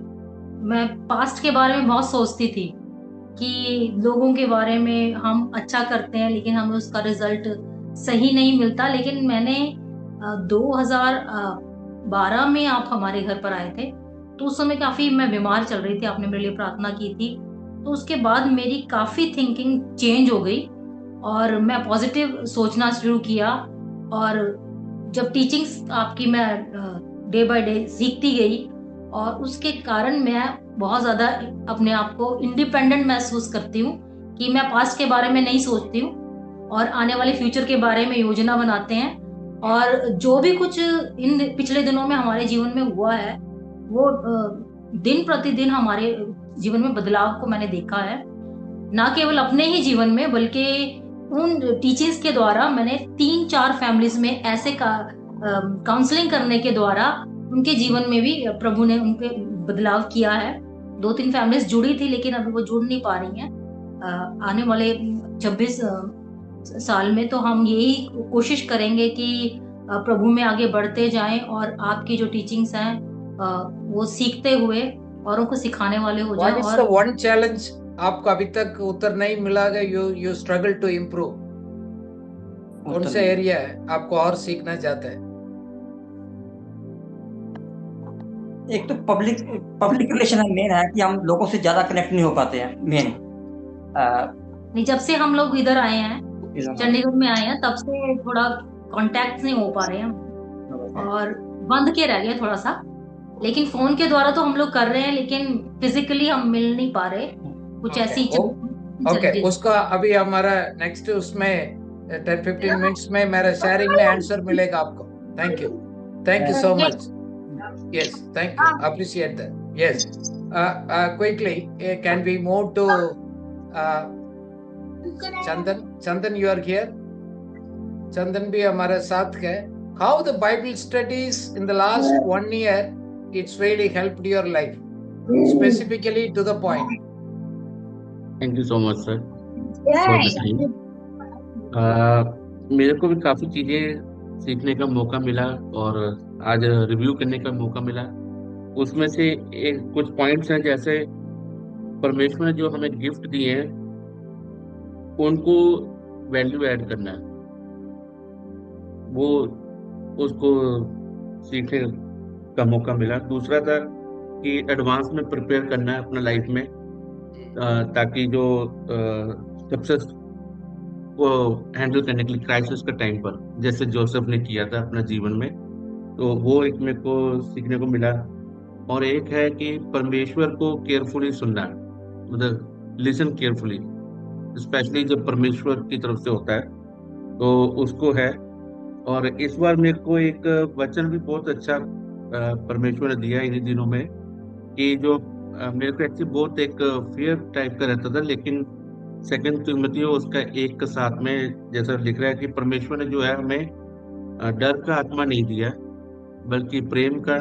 मैं पास्ट के बारे में बहुत सोचती थी कि लोगों के बारे में हम अच्छा करते हैं लेकिन हमें उसका रिजल्ट सही नहीं मिलता। लेकिन मैंने 2012 में आप हमारे घर पर आए थे, तो उस समय काफी मैं बीमार चल रही थी, आपने मेरे लिए प्रार्थना की थी। तो उसके बाद मेरी काफी थिंकिंग चेंज हो गई और मैं पॉजिटिव सोचना शुरू किया। और जब टीचिंग्स आपकी मैं डे बाय डे सीखती गई, और उसके कारण मैं बहुत ज्यादा अपने आप को इंडिपेंडेंट महसूस करती हूँ कि मैं पास्ट के बारे में नहीं सोचती हूँ और आने वाले फ्यूचर के बारे में योजना बनाते हैं। और जो भी कुछ इन पिछले दिनों में हमारे जीवन में हुआ है, वो दिन प्रतिदिन हमारे जीवन में बदलाव को मैंने देखा है। ना केवल अपने ही जीवन में, बल्कि उन टीचर्स के द्वारा मैंने 3-4 फैमिलीज में ऐसे काउंसलिंग करने के द्वारा उनके जीवन में भी प्रभु ने उनके बदलाव किया है। 2-3 फैमिलीज जुड़ी थी लेकिन अभी वो जुड़ नहीं पा रही हैं। आने वाले 26 साल में तो हम यही कोशिश करेंगे कि प्रभु में आगे बढ़ते जाएं और आपकी जो टीचिंग्स हैं वो सीखते हुए औरों को सिखाने वाले हो जाएं। What is the one challenge आपको अभी तक उत्तर नहीं मिला है? you struggle to improve? कौन सा एरिया है आपको और सीखना चाहते हैं? एक तो पब्लिक रिलेशन मेन है कि हम लोगों से ज्यादा कनेक्ट नहीं हो पाते हैं। मेन नहीं, जब से हम लोग इधर आए हैं, चंडीगढ़ में आए हैं, तब से थोड़ा कांटेक्ट नहीं हो पा रहे हैं और बंद के रह गए थोड़ा सा। लेकिन फोन के द्वारा तो हम लोग कर रहे हैं, लेकिन फिजिकली हम मिल नहीं पा रहे। कुछ ऐसी ओके, उसका अभी हमारा नेक्स्ट उसमें 10-15 मिनट्स में मेरा शेयरिंग में आंसर मिलेगा आपको। Thank you so much. Yes, thank you. Appreciate that. Yes. Quickly, can we move to Chandan? Chandan, you are here. Chandan भी हमारे साथ है. How the Bible studies in the last 1 year, it's really helped your life, specifically to the point. Thank you so much, sir, for the time. मेरे को भी काफी चीजें सीखने का मौका मिला और आज रिव्यू करने का मौका मिला। उसमें से कुछ पॉइंट्स हैं, जैसे परमेश्वर ने जो हमें गिफ्ट दिए हैं उनको वैल्यू ऐड करना है, वो उसको सीखने का मौका मिला। दूसरा था कि एडवांस में प्रिपेयर करना है अपना लाइफ में, ताकि जो सक्सेस को हैंडल करने के लिए क्राइसिस के टाइम पर, जैसे जोसेफ ने किया था अपना जीवन में, तो वो एक मेरे को सीखने को मिला। और एक है कि परमेश्वर को केयरफुली सुनना, मतलब लिसन केयरफुली, स्पेशली जब परमेश्वर की तरफ से होता है तो उसको है। और इस बार मेरे को एक वचन भी बहुत अच्छा परमेश्वर ने दिया इन्हीं दिनों में, कि जो मेरे को एक्चुअली बहुत एक फियर टाइप का रहता था, लेकिन 2 तिमोथेयुस उसका 1:7 में जैसा लिख रहा है कि परमेश्वर ने जो है हमें डर का आत्मा नहीं दिया, बल्कि प्रेम का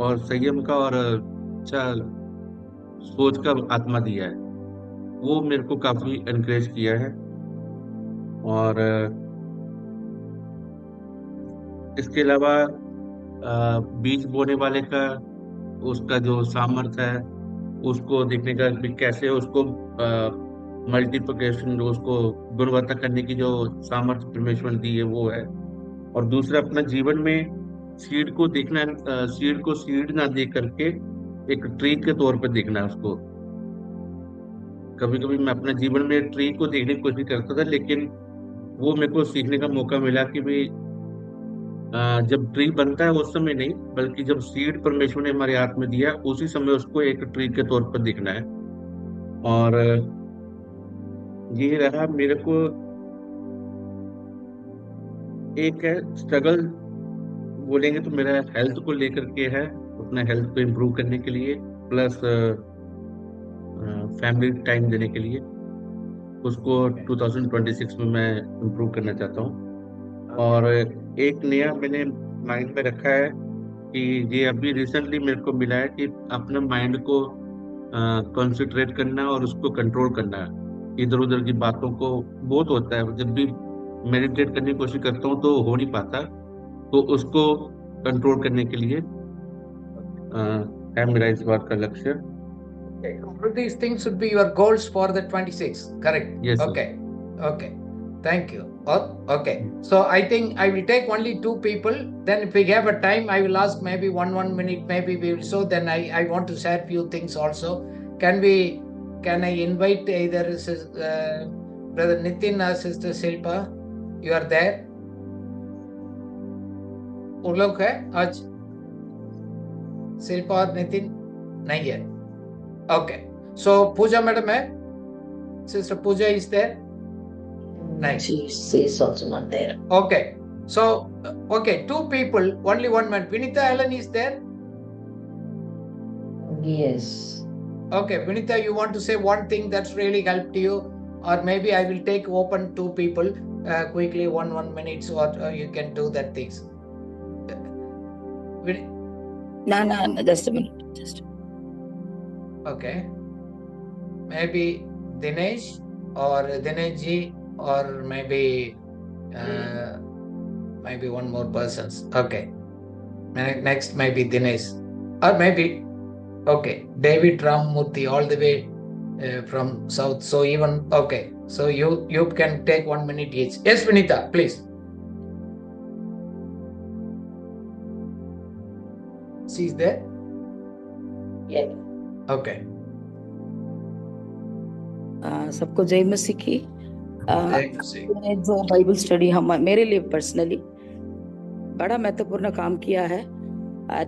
और संयम का और अच्छा सोच का आत्मा दिया है। वो मेरे को काफी एनकरेज किया है। और इसके अलावा बीज बोने वाले का उसका जो सामर्थ्य है उसको देखने का भी, कैसे उसको मल्टीप्लिकेशन जो उसको गुणवत्ता करने की जो सामर्थ्य परमेश्वर ने दी है वो है। और दूसरा अपना जीवन में सीड को देखना, सीड को सीड ना देख करके एक ट्री के तौर पर देखना है उसको। कभी कभी मैं अपने जीवन में ट्री को देखने की कोशिश करता था, लेकिन वो मेरे को सीखने का मौका मिला कि भाई जब ट्री बनता है उस समय नहीं, बल्कि जब सीड परमेश्वर ने हमारे हाथ में दिया उसी समय उसको एक ट्री के तौर पर देखना है। और ये रहा मेरे को एक है स्ट्रगल बोलेंगे तो मेरा हेल्थ को लेकर के है, अपना हेल्थ को इम्प्रूव करने के लिए, प्लस फैमिली टाइम देने के लिए। उसको 2026 में मैं इम्प्रूव करना चाहता हूँ। और एक नया मैंने माइंड में रखा है कि ये अभी रिसेंटली मेरे को मिला है कि अपने माइंड को कंसंट्रेट करना और उसको कंट्रोल करना है। इधर उधर की बातों को बहुत होता है, जब भी मेडिटेट करने की कोशिश करता हूँ तो हो नहीं पाता, तो उसको कंट्रोल करने के लिए है मेरा इस बात का लक्ष्य। All these things would be your goals for the 26, correct? Yes, sir. Okay. Thank you. Okay. So I think I will take only 2 people. Then if we have a time, I will ask maybe one minute, maybe we will. So then I want to share few things also. Can I invite either Brother Nitin or Sister Silpa? You are there? वो लोग है आज? शिल्पा और नितिन नहीं है. Okay. So Pooja madam hai? Sister Pooja is there? Nice. She is also not there. Okay. So, okay, 2 people, only 1 man. Vinita Allen is there? Yes. Okay, Vinita, you want to say one thing that's really helped you? Or maybe I will take open 2 people quickly, 1 minute, or you can do that things. No, just a minute. Okay. Maybe Dinesh or Dinesh ji, or maybe one more persons. Okay. Next maybe Dinesh, or maybe okay David Ramamurthy all the way from south. So even okay. So you can take 1 minute each. Yes, Vinita, please. She's there? Yeah. Okay. सबको जय मसीह की। मैंने जो Bible study मेरे लिए personally बड़ा महत्वपूर्ण काम किया है।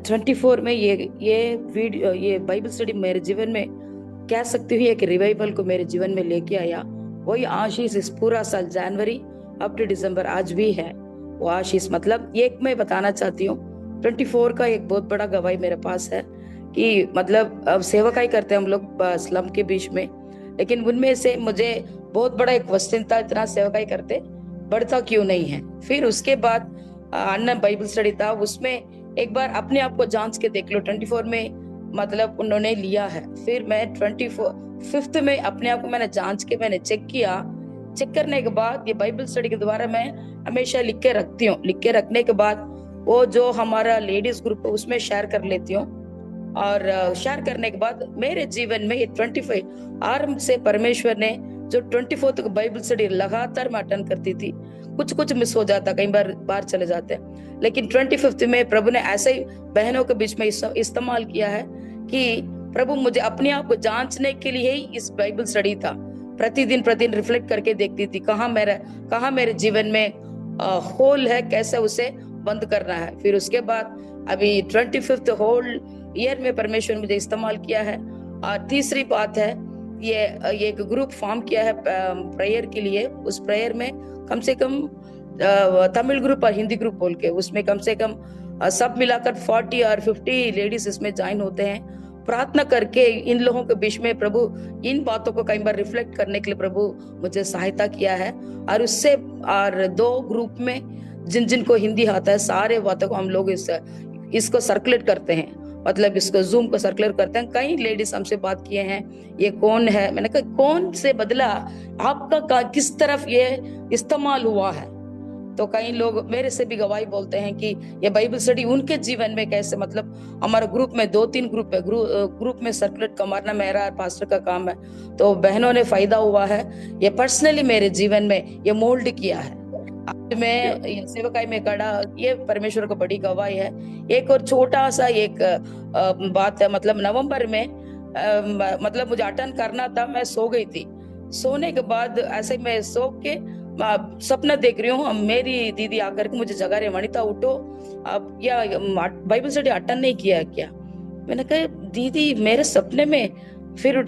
24 में ये बाइबल स्टडी मेरे जीवन में कह सकती हूँ एक रिवाइवल को मेरे जीवन में लेके आया। वही आशीष इस पूरा साल जनवरी अप टू दिसंबर आज भी है वो आशीष। मतलब एक मैं बताना चाहती हूँ 24 का एक बहुत बड़ा गवाही मेरे पास है कि मतलब अब सेवकाई करते हैं हम लोग स्लम के बीच में, लेकिन उनमें से मुझे बहुत बड़ा एक क्वेश्चन था, इतना सेवकाई करते बढ़ता क्यों नहीं है। फिर उसके बाद अन्ना बाइबल स्टडी था, उसमें एक बार अपने आप को जांच के देख लो। 24 में मतलब उन्होंने लिया है। फिर मैं 25th में अपने आप को मैंने जांच के मैंने चेक किया। चेक करने के बाद ये बाइबल स्टडी के द्वारा मैं हमेशा लिख के रखती हूँ। लिख के रखने के बाद वो जो हमारा लेडीज ग्रुप है उसमें शेयर कर लेती हूँ। और शेयर करने के बाद मेरे जीवन में ये 25 आरंभ से परमेश्वर ने जो 24 तक बाइबल स्टडी लगातार मैं अटेंड करती थी। कुछ मिस हो जाता, कई बार चले जाते, लेकिन 25 में प्रभु ने ऐसे ही बहनों के बीच में इस्तेमाल किया है कि प्रभु मुझे अपने आप को जांचने के लिए ही इस बाइबल स्टडी था। प्रतिदिन रिफ्लेक्ट करके देखती थी कहाँ मेरे जीवन में होल है, कैसे उसे बंद करना है। फिर उसके बाद अभी 25th होल ईयर में परमेश्वर मुझे इस्तेमाल किया है। और तीसरी बात है ये एक ग्रुप फॉर्म किया है प्रेयर के लिए। उस प्रेयर में कम से कम तमिल ग्रुप और हिंदी ग्रुप बोल के उसमें कम से कम सब मिलाकर 40 और 50 लेडीज इसमें ज्वाइन होते हैं। प्रार्थना करके इन लोगों के बीच में प्रभु इन बातों को कई बार रिफ्लेक्ट करने के लिए प्रभु मुझे सहायता किया है। और उससे और 2 ग्रुप में जिन को हिंदी आता है सारे बातों को हम लोग इसको सर्कुलेट करते हैं, मतलब इसको जूम को सर्कुलेट करते हैं। कई लेडीज हमसे बात किए हैं ये कौन है। मैंने कहा कौन से बदला आपका किस तरफ ये इस्तेमाल हुआ है। तो कई लोग मेरे से भी गवाही बोलते हैं कि ये बाइबल स्टडी उनके जीवन में कैसे, मतलब हमारे ग्रुप में 2-3 ग्रुप है, ग्रुप में सर्कुलेट करना मेरा और पास्टर का काम है, तो बहनों ने फायदा हुआ है। ये पर्सनली मेरे जीवन में ये मोल्ड किया है। आज मैं सेवकाई में खड़ा, ये परमेश्वर को बड़ी गवाही है। एक और छोटा सा एक बात है, मतलब नवंबर में मतलब मुझे अटेंड करना था, मैं सो गई थी। सोने के बाद ऐसे मैं सो के सपना देख रही हूँ, मेरी दीदी आकर के मुझे जगा रही, वनिता उठो, अब या बाइबल स्टडी अटेंड नहीं किया क्या? मैंने कहा दीदी मेरे सपने में, फिर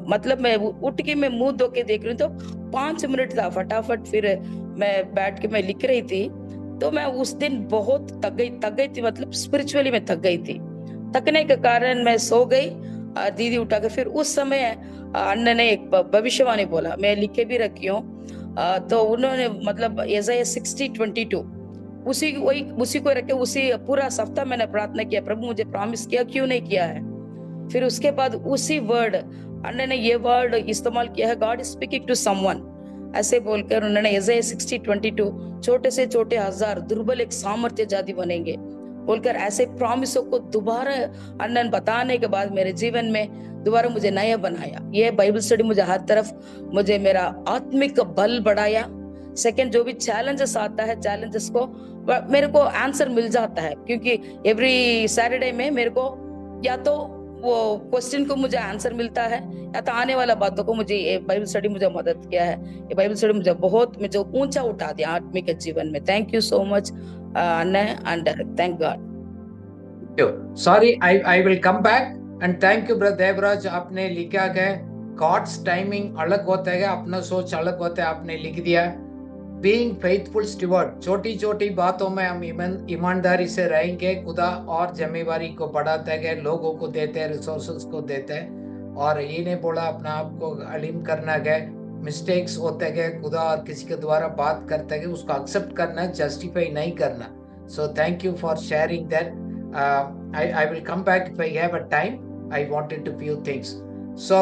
मतलब मैं उठ के मैं मुंह धो के देख रही हूँ तो 5 मिनट था, फटाफट फिर मैं बैठ के मैं लिख रही थी। तो मैं उस दिन बहुत थक गई थी, मतलब स्पिरिचुअली मैं थक गई थी। थकने के कारण मैं सो गई। दीदी उठा के फिर उस समय अन्ना ने एक भविष्यवाणी बोला, मैं लिखे भी रखी हूँ। तो उन्होंने मतलब यशायाह 60:22 उसी को रख के उसी पूरा सप्ताह मैंने प्रार्थना किया, प्रभु मुझे प्रॉमिस किया, क्यों नहीं किया है। फिर उसके बाद उसी वर्ड अन्ना ने ये वर्ड इस्तेमाल किया है, God is speaking to someone, ऐसे बोलकर उन्होंने यशायाह 60:22 छोटे से छोटे 1000 दुर्बल एक सामर्थ्यशाली बनेंगे बोलकर ऐसे प्रॉमिसों को दोबारा अन्ना बताने के बाद मेरे जीवन में दोबारा मुझे नया बनाया। ये बाइबल स्टडी मुझे हर तरफ मुझे मेरा आत्मिक बल बढ़ाया। सेकंड, जो भी चैलेंजेस आता है, चैलेंजेस को मेरे को आंसर मिल जाता है, क्योंकि एवरी सैटरडे में मेरे को या तो वो क्वेश्चन को मुझे आंसर मिलता है या तो आने वाला बातों को मुझे ये बाइबल स्टडी मुझे मदद किया है। ये बाइबल स्टडी मुझे बहुत मुझे ऊंचा उठा दिया आत्मिक जीवन में। Thank you so much Anna and thank God. Sorry, I will come back and thank you brother Devraj. आपने लिखा है God's timing अलग होता है, अपना सोच अलग होता है, आपने लिख दिया Being faithful steward, छोटी छोटी बातों में हम ईमानदारी से रहेंगे, खुदा और जिम्मेवारी को बढ़ाते हैं, लोगों को देते हैं, रिसोर्सेज को देते हैं। और ये नहीं बोला अपना आप को अलीम करना है, मिस्टेक्स होते हैं, खुदा और किसी के द्वारा बात करते हैं, उसको एक्सेप्ट करना, जस्टिफाई नहीं करना। So thank you for sharing that. I will come back if I have a time. I wanted to few things. So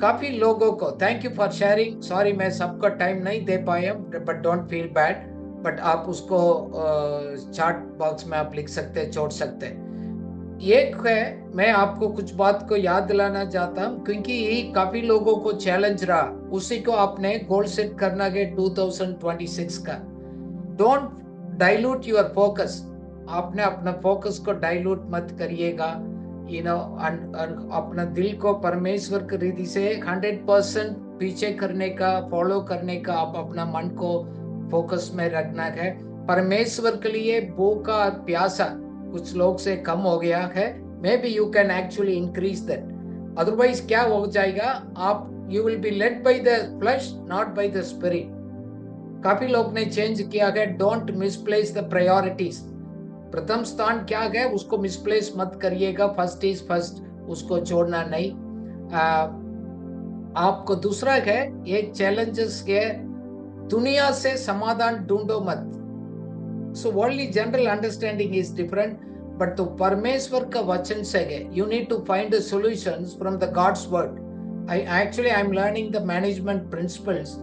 काफी लोगों को thank you for sharing. Sorry मैं सबको टाइम नहीं दे पाया, but don't feel bad. But आप उसको chat box में आप लिख सकते हैं, छोड़ सकते हैं। एक है, मैं आपको कुछ बात को याद दिलाना चाहता हूँ, क्योंकि काफी लोगों को चैलेंज रहा, उसी को आपने गोल सेट करना है 2026 का। Don't dilute your focus. आपने अपना फोकस को डाइल्यूट मत करिएगा, अपना दिल को परमेश्वर की रीति से 100% पीछे करने का, फॉलो करने का, आप अपना मन को फोकस में रखना है। परमेश्वर के लिए भूखा और प्यासा कुछ लोग से कम हो गया है। May be you can actually increase that, otherwise क्या हो जाएगा, आप you will be led by the flash not by the spirit. काफी लोग ने चेंज किया है। Don't misplace the priorities. प्रथम स्थान क्या है उसको मिसप्लेस मत करिएगा, फर्स्ट इज फर्स्ट, उसको छोड़ना नहीं। आपको दूसरा है, एक चैलेंजेस है, दुनिया से समाधान ढूंढो मत। So worldly general understanding is different, but तो परमेश्वर का वचन से है, you need to find the solutions from the God's word. I am learning the management principles.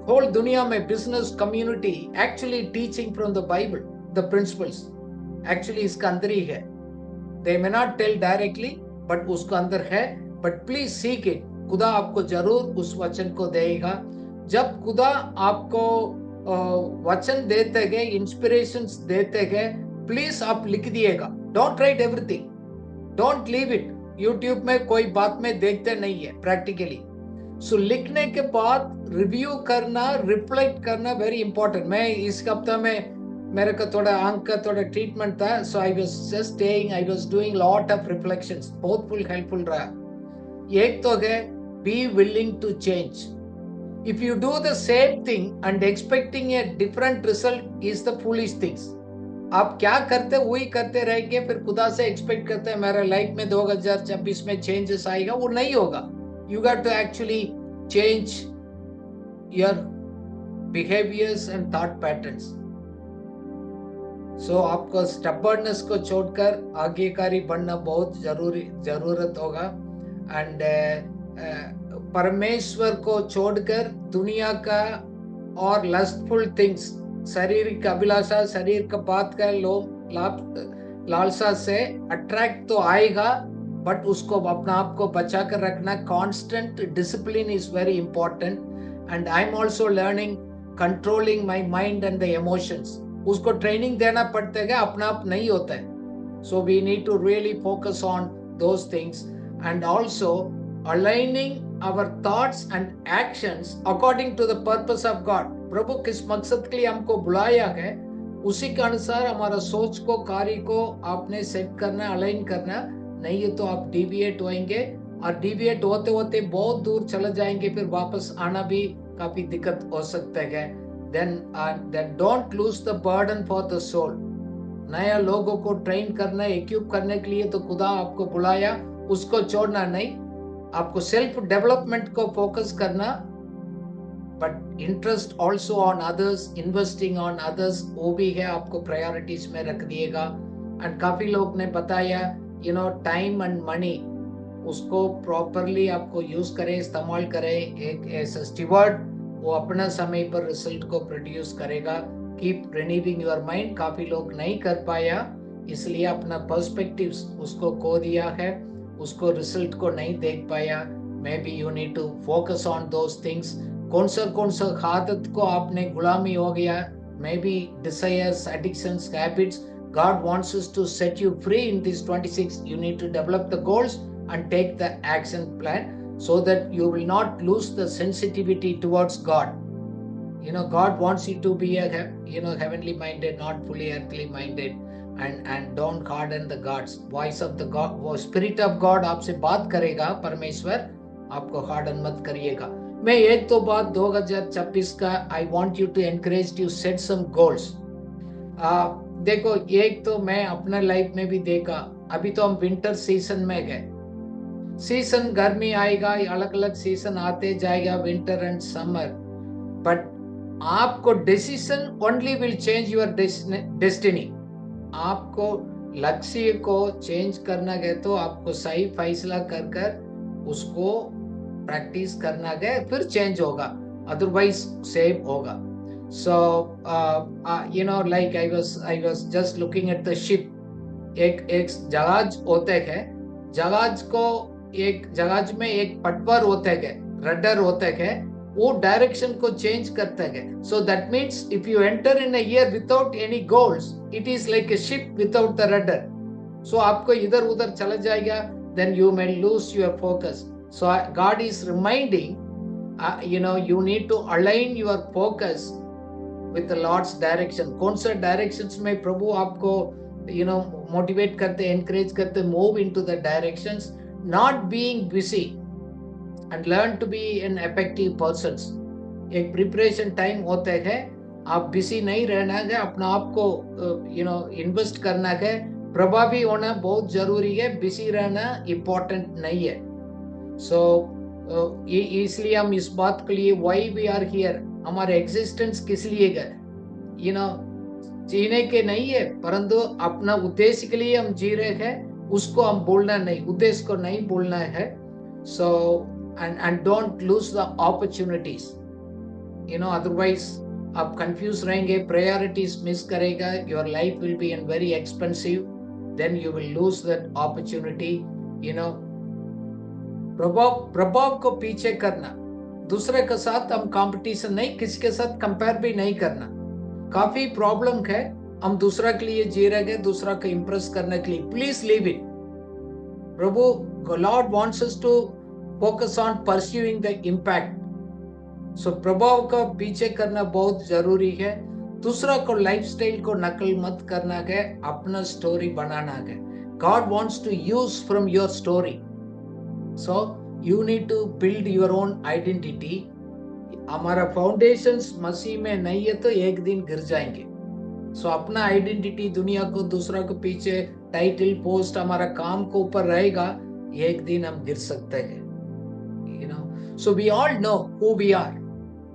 Whole दुनिया में business community actually teaching from the Bible the principles, actually इसका अंदर ही है। They may not tell directly, but उसका अंदर है। But please seek it. खुदा आपको जरूर उस वचन को देगा। जब खुदा आपको वचन देते गए, इंस्पिरेशंस देते गए, प्लीज आप लिख दिएगा। Don't write everything, don't leave it. YouTube में कोई बात में देखते नहीं है प्रैक्टिकली। सो लिखने के बाद रिव्यू करना, रिफ्लेक्ट करना वेरी इंपॉर्टेंट। मैं इस हफ्ते में मेरे को थोड़ा आंख का थोड़ा ट्रीटमेंट था, so I was just staying, I was doing lot of reflections, बहुत फुल हेल्पफुल रहा। एक तो है be willing to change. If you do the same thing and expecting a different result is the foolish things. आप क्या करते वही करते रहेंगे, फिर खुदा से एक्सपेक्ट करते हैं मेरा लाइफ में 2026 में चेंजेस आएगा, वो नहीं होगा। You got to actually change your behaviours and thought patterns. So आपको स्टबर्डनेस को छोड़कर आज्ञाकारी बनना बहुत जरूरत होगा। एंड परमेश्वर को छोड़कर दुनिया का और लस्टफुल थिंग्स शारीरिक अभिलाषा, शरीर का बात का लालसा से अट्रैक्ट तो आएगा, बट उसको अपना आप को बचा कर रखना. Constant discipline is very important. And I am also learning controlling my mind and the emotions. उसको ट्रेनिंग देना पड़ता है, अपना आप नहीं होता है. So we need to really focus on those things, and also aligning our thoughts and actions according to the purpose of God. प्रभु किस मकसद के लिए हमको बुलाया है, उसी के अनुसार हमारा सोच को, कार्य को आपने सेट करना, अलाइन करना. नहीं है तो आप डिविएट होएंगे, और डिविएट होते होते बहुत दूर चले जाएंगे, फिर वापस आना भी काफी दिक्कत हो सकता है. Then don't lose the burden for the soul. नया लोगों को ट्रेन करना, इक्विप करने के लिए तो खुदा आपको बुलाया, उसको छोड़ना नहीं. आपको सेल्फ डेवलपमेंट को फोकस करना, but interest also on others, investing on others, वो भी है, आपको प्रायोरिटीज में रख दिएगा. एंड काफी लोग ने बताया, टाइम एंड मनी, उसको प्रॉपरली आपको यूज करें, इस्तेमाल करें. एक ऐसा स्टीवर्ड, वो अपना समय पर रिजल्ट को प्रोड्यूस करेगा. Keep renewing your mind. काफी लोग नहीं कर पाया, इसलिए अपना पर्सपेक्टिव्स उसको खो दिया है, उसको रिजल्ट को नहीं देख पाया. Maybe you need to focus on those things. कौन सा आदत को आपने गुलामी हो गया, maybe desires, addictions, habits. God wants us to set you free in this 26. You need to develop the goals and take the action plan so that you will not lose the sensitivity towards God. God wants you to be a heavenly minded, not fully earthly minded, and don't harden the God's voice of the God. वो spirit of God आपसे बात करेगा, परमेश्वर, आपको harden मत करिएगा. मैं एक तो बात 2026 का I want you to encourage you set some goals. देखो, एक तो मैं अपना लाइफ में भी देखा, अभी तो हम विंटर सीजन में गए. सीजन गर्मी आएगा, अलग अलग सीजन आते जाएगा, विंटर एंड समर. बट आपको decision only will change your destiny. आपको लक्ष्य को चेंज करना है तो आपको सही फैसला कर उसको प्रैक्टिस करना है, फिर चेंज होगा, अदरवाइज सेव होगा. So like I was just looking at the ship. एक जहाज होते हैं, जहाज में एक पटवार होते हैं, रडर होते हैं, वो डायरेक्शन को चेंज करता है. So that means if you enter in a year without any goals, it is like a ship without the rudder. So आपको इधर उधर चला जाएगा, then you may lose your focus. So God is reminding, you need to align your focus with the Lord's direction. कौन सा directions में प्रभु आपको motivate करते, encourage करते, move into the directions, not being busy, and learn to be an effective persons. एक preparation time होते हैं, आप बिजी नहीं रहना है, अपना आप को इन्वेस्ट करना है, प्रभावी होना बहुत जरूरी है, बिजी रहना इम्पोर्टेंट नहीं है. सो इसलिए हम इस बात के लिए why we are here, हमारे एग्जिस्टेंस किस लिए गए, जीने के नहीं है, परंतु अपना उद्देश्य के लिए हम जी रहे हैं, उसको हम बोलना नहीं, उद्देश्य को नहीं बोलना है. सो and don't lose the opportunities. Otherwise आप कंफ्यूज रहेंगे, प्रायोरिटीज मिस करेगा, your life will be very expensive, then you will lose that opportunity. प्रभाव को पीछे करना, दूसरे के साथ हम कंपटीशन नहीं, किसी के साथ कंपेयर भी नहीं करना. काफी प्रॉब्लम है, हम दूसरा के लिए जी रहे हैं, दूसरा को इंप्रेस करने के लिए. Please leave it. Prabhu Lord wants us to focus on pursuing the impact. So प्रभाव का पीछे करना बहुत जरूरी है. दूसरा को लाइफस्टाइल को नकल मत करना है, अपना स्टोरी बनाना है. God wants to use from your story. So you need to build your own identity. हमारा फाउंडेशंस मसीह में नहीं है तो एक दिन गिर जाएंगे. So अपना आइडेंटिटी दुनिया को, दूसरा को पीछे, टाइटल, पोस्ट, हमारा काम को ऊपर रहेगा, एक दिन हम गिर सकते हैं. So we all know who we are.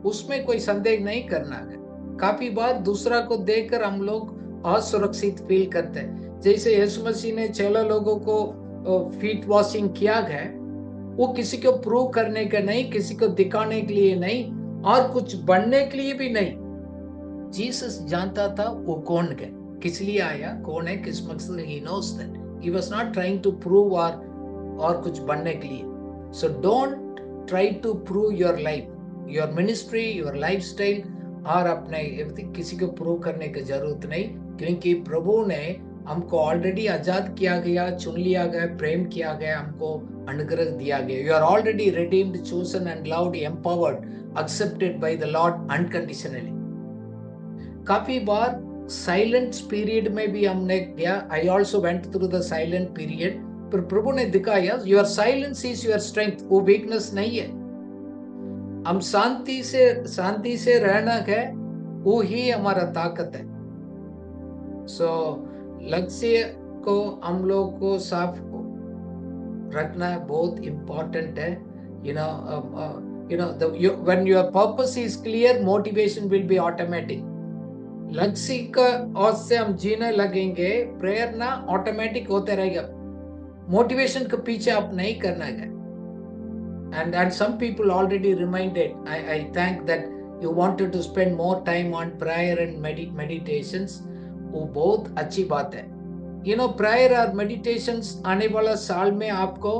उसमें कोई संदेह नहीं करना है. काफी बार दूसरा को देखकर हम लोग असुरक्षित फील करते हैं. जैसे यीशु मसीह ने 6 लोगों को फीट वॉशिंग किया है, वो किसी को प्रूव करने का नहीं, किसी को दिखाने के लिए नहीं, और कुछ बनने के लिए भी नहीं. जीसस जानता था वो कौन है, किस लिए आया, कौन है, किस मकसद। He knows that. He was not trying to prove और कुछ बनने के लिए. So don't try to prove your life, your ministry, your lifestyle और अपने किसी को प्रूव करने की जरूरत नहीं, क्योंकि प्रभु ने हमको ऑलरेडी आजाद किया गया, चुन लिया गया, प्रेम किया गया, हमको अनुग्रह दिया गया. You are already redeemed, chosen and loved, empowered, accepted by the Lord unconditionally. काफी बार साइलेंट पीरियड में भी हमने किया. I also went through the silent period, पर प्रभु ने दिखाया your silence is your strength. वो वीकनेस नहीं है. हम शांति से रहना है, वो ही हमारा ताकत है. सो लक्ष्य को हम लोग को साफ रखना बहुत इम्पोर्टेंट है. when your purpose is clear, motivation will be automatic. लक्ष्य का और से हम जीने लगेंगे, प्रेयर ना ऑटोमेटिक होते रहेगा. मोटिवेशन के पीछे आप नहीं करना है. And some people already reminded, I thank that you wanted to spend more time on prayer and meditations. वो बहुत अच्छी बात है. prayer और meditations आने वाला साल में आपको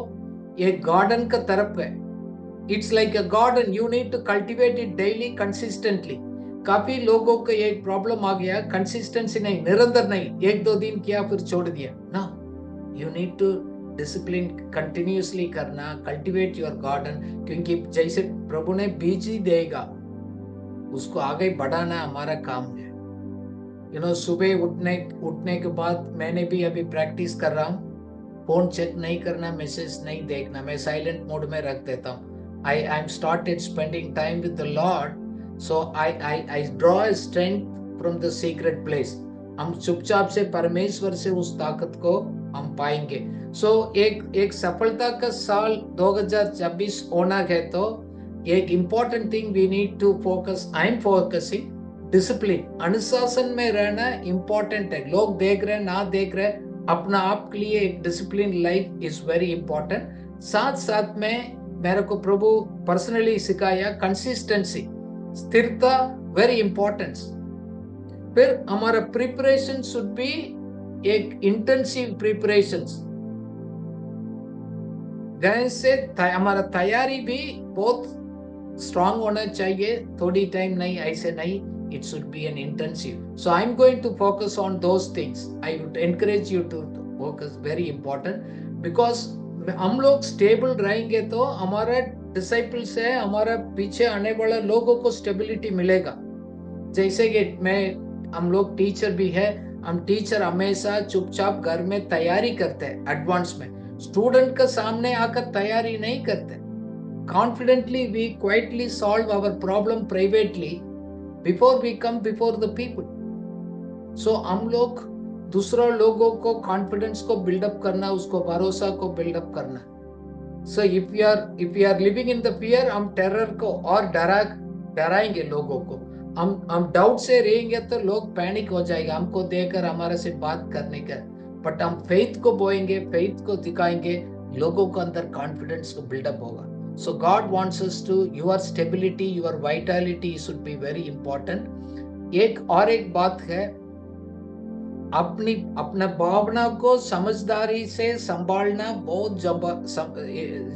एक गार्डन का तरफ है. It's like a garden, you need to cultivate it daily, consistently. काफी लोगों को एक प्रॉब्लम आ गया, कंसिस्टेंसी नहीं, निरंतर नहीं, 1-2 दिन किया फिर छोड़ दिया ना. You need to discipline continuously करना, कल्टीवेट योर गार्डन, क्योंकि जैसे प्रभु ने बीज ही देगा, उसको आगे बढ़ाना हमारा काम है. सुबह उठने के बाद मैंने भी अभी प्रैक्टिस कर रहा हूँ, फोन चेक नहीं करना, मैसेज नहीं देखना, मैं साइलेंट मोड में रख देता हूँ. I am started spending time with the Lord. So I draw a strength from the secret place. हम चुपचाप से परमेश्वर से उस ताकत को हम पाएंगे. So एक सफलता का साल 2026 होना है, तो एक important thing we need to focus. I am focusing discipline. अनुशासन में रहना important है. लोग देख रहे ना देख रहे, अपना आप के लिए एक discipline life is very important. साथ में मेरे को प्रभु पर्सनली सिखाया consistency, स्थिरता वेरी इंपॉर्टेंट. फिर हमारा प्रिपरेशन शुड बी एक इंटेंसिव प्रिपरेशन. जैसे हमारा तैयारी भी बहुत स्ट्रांग होना चाहिए, थोड़ी टाइम नहीं, ऐसे नहीं. It should be an intensive. So I am going to focus on those things. I would encourage you to focus, very important. Because हम लोग स्टेबल रहेंगे तो हमारा डिसाइपल्स है, हमारा पीछे आने वाला लोगों को स्टेबिलिटी मिलेगा. जैसे कि हम लोग टीचर भी है, हम टीचर हमेशा चुपचाप घर में तैयारी करते हैं एडवांस में. स्टूडेंट के सामने आकर तैयारी नहीं करते. Confidently we quietly solve our problem privately before we come before the people. So हम लोग दूसरों लोगों को कॉन्फिडेंस को बिल्डअप करना, उसको भरोसा को बिल्डअप करना. So if you are living in the fear, हम टेरर को और डराएंगे लोगों को. हम डाउट से रहेंगे तो लोग पैनिक हो जाएगा हमको देखकर, हमारे से बात करने का. बट हम फेथ को बोएंगे, फेथ को दिखाएंगे, लोगों को अंदर कॉन्फिडेंस को बिल्डअप होगा. So God wants us to, your stability, your vitality should be very important. एक बात है, अपना भावना को समझदारी से संभालना बहुत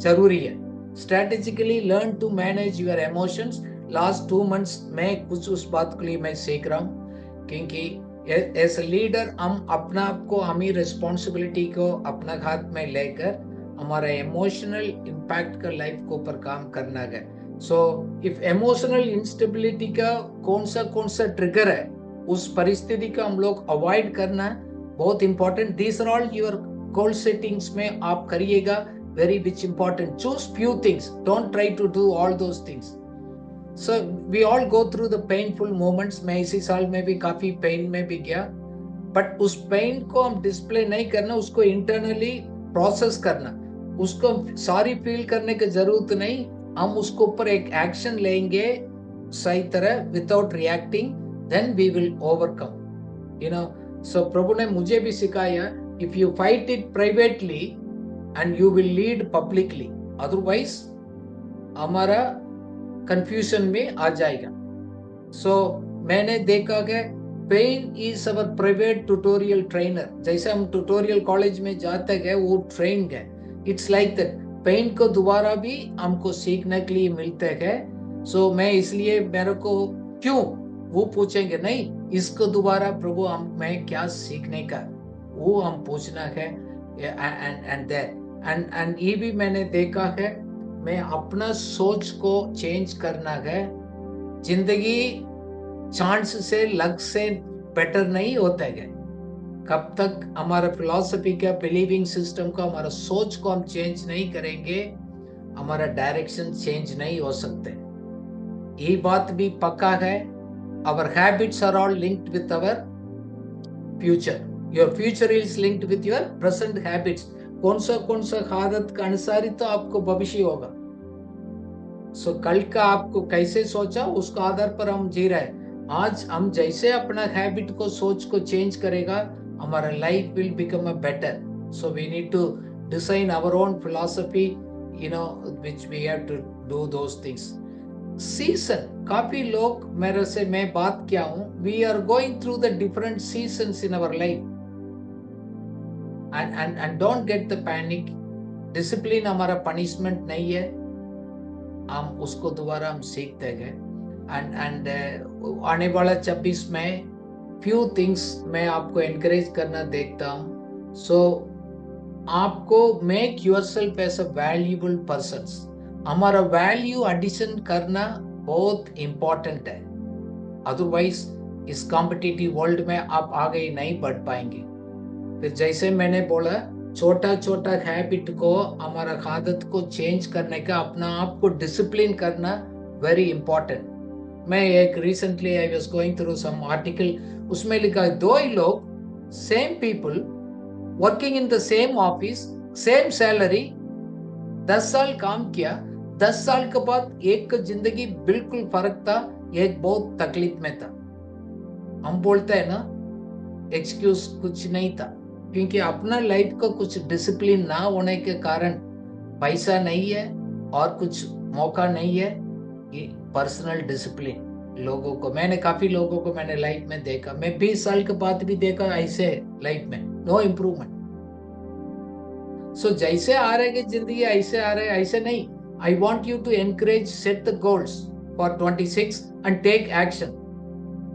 जरूरी है. Strategically learn to manage your emotions. Last 2 months में कुछ उस बात के लिए मैं सीख रहा हूँ, क्योंकि एज ए लीडर हम अपना आप को, हम ही रिस्पॉन्सिबिलिटी को अपना हाथ में लेकर हमारा इमोशनल इम्पैक्ट का लाइफ को ऊपर काम करना है. सो इफ इमोशनल इंस्टेबिलिटी का कौन सा ट्रिगर है, उस परिस्थिति का हम लोग अवॉइड करना बहुत important. These are all your goal settings में आप करिएगा, very which important. Choose few things, don't try to do all those things. So we all go through the painful moments. मैं इसी साल में भी काफी पेन में भी गया, बट उस पेन को हम डिस्प्ले नहीं करना, उसको इंटरनली प्रोसेस करना. उसको सॉरी फील करने की जरूरत नहीं, हम उसको ऊपर एक एक्शन लेंगे सही तरह, without reacting, then we will overcome. So प्रभु ने मुझे भी सिखाया, if you fight it privately and you will lead publicly, otherwise हमारा confusion में आ जाएगा. So मैंने देखा कि pain is our private tutorial trainer. जैसे हम ट्यूटोरियल कॉलेज में जाते गए, वो ट्रेन है, इट्स लाइक दैट। पेन को दोबारा भी हमको सीखने के लिए मिलते हैं। सो मैं इसलिए मेरे को क्यों वो पूछेंगे नहीं, इसको दोबारा प्रभु हम मैं क्या सीखने का, वो हम पूछना है। एंड ये भी मैंने देखा है, मैं अपना सोच को चेंज करना है। जिंदगी चांस से लक से बेटर नहीं होता है। कब तक हमारा फिलॉसफी का, बिलीविंग सिस्टम का, हमारा सोच को हम चेंज नहीं करेंगे, हमारा डायरेक्शन चेंज नहीं हो सकते। ये बात भी पक्का है। Our habits are all linked with our future. Your future is linked with your present habits. कौन सा आदत का अनुसार ही तो आपको भविष्य होगा। सो कल का आपको कैसे सोचा, उसका आधार पर हम जी रहे हैं। आज हम जैसे अपना हैबिट को, सोच को चेंज करेगा, हमारा life will become a better. So we need to design our own philosophy, which we have to do those things. Season, काफी लोग मेरे से मैं बात किया हूं, we are going through the different seasons in our life. And don't get the panic. Discipline हमारा punishment नहीं है, हम उसको दोबारा हम सीखते गए। एंड आने वाला 26 में फ्यू थिंग्स मैं आपको एनकरेज करना देखता हूं। सो आपको make yourself as a valuable person. हमारा वैल्यू एडिशन करना बहुत इंपॉर्टेंट है, अदरवाइज इस कॉम्पिटिटिव वर्ल्ड में आप आगे नहीं बढ़ पाएंगे। फिर जैसे मैंने बोला, छोटा छोटा हैबिट को, हमारा आदत को चेंज करने का, अपना आप को डिसिप्लिन करना वेरी इंपॉर्टेंट। मैं एक recently I was going through some article, उसमें लिखा है 2 ही लोग, same people working in the same office, same salary, 10 साल काम किया, 10 साल के बाद एक का जिंदगी बिल्कुल फर्क था, एक बहुत तकलीफ में था। हम बोलते हैं ना, एक्सक्यूज कुछ नहीं था, क्योंकि अपना लाइफ का कुछ डिसिप्लिन ना होने के कारण पैसा नहीं है और कुछ मौका नहीं है। ये पर्सनल डिसिप्लिन लोगों को, मैंने काफी लोगों को मैंने लाइफ में देखा, मैं 20 साल के बाद भी देखा ऐसे लाइफ में नो इम्प्रूवमेंट। सो जैसे आ रहे कि जिंदगी ऐसे आ रहे, ऐसे नहीं। I want you to encourage, set the goals for 26 and take action.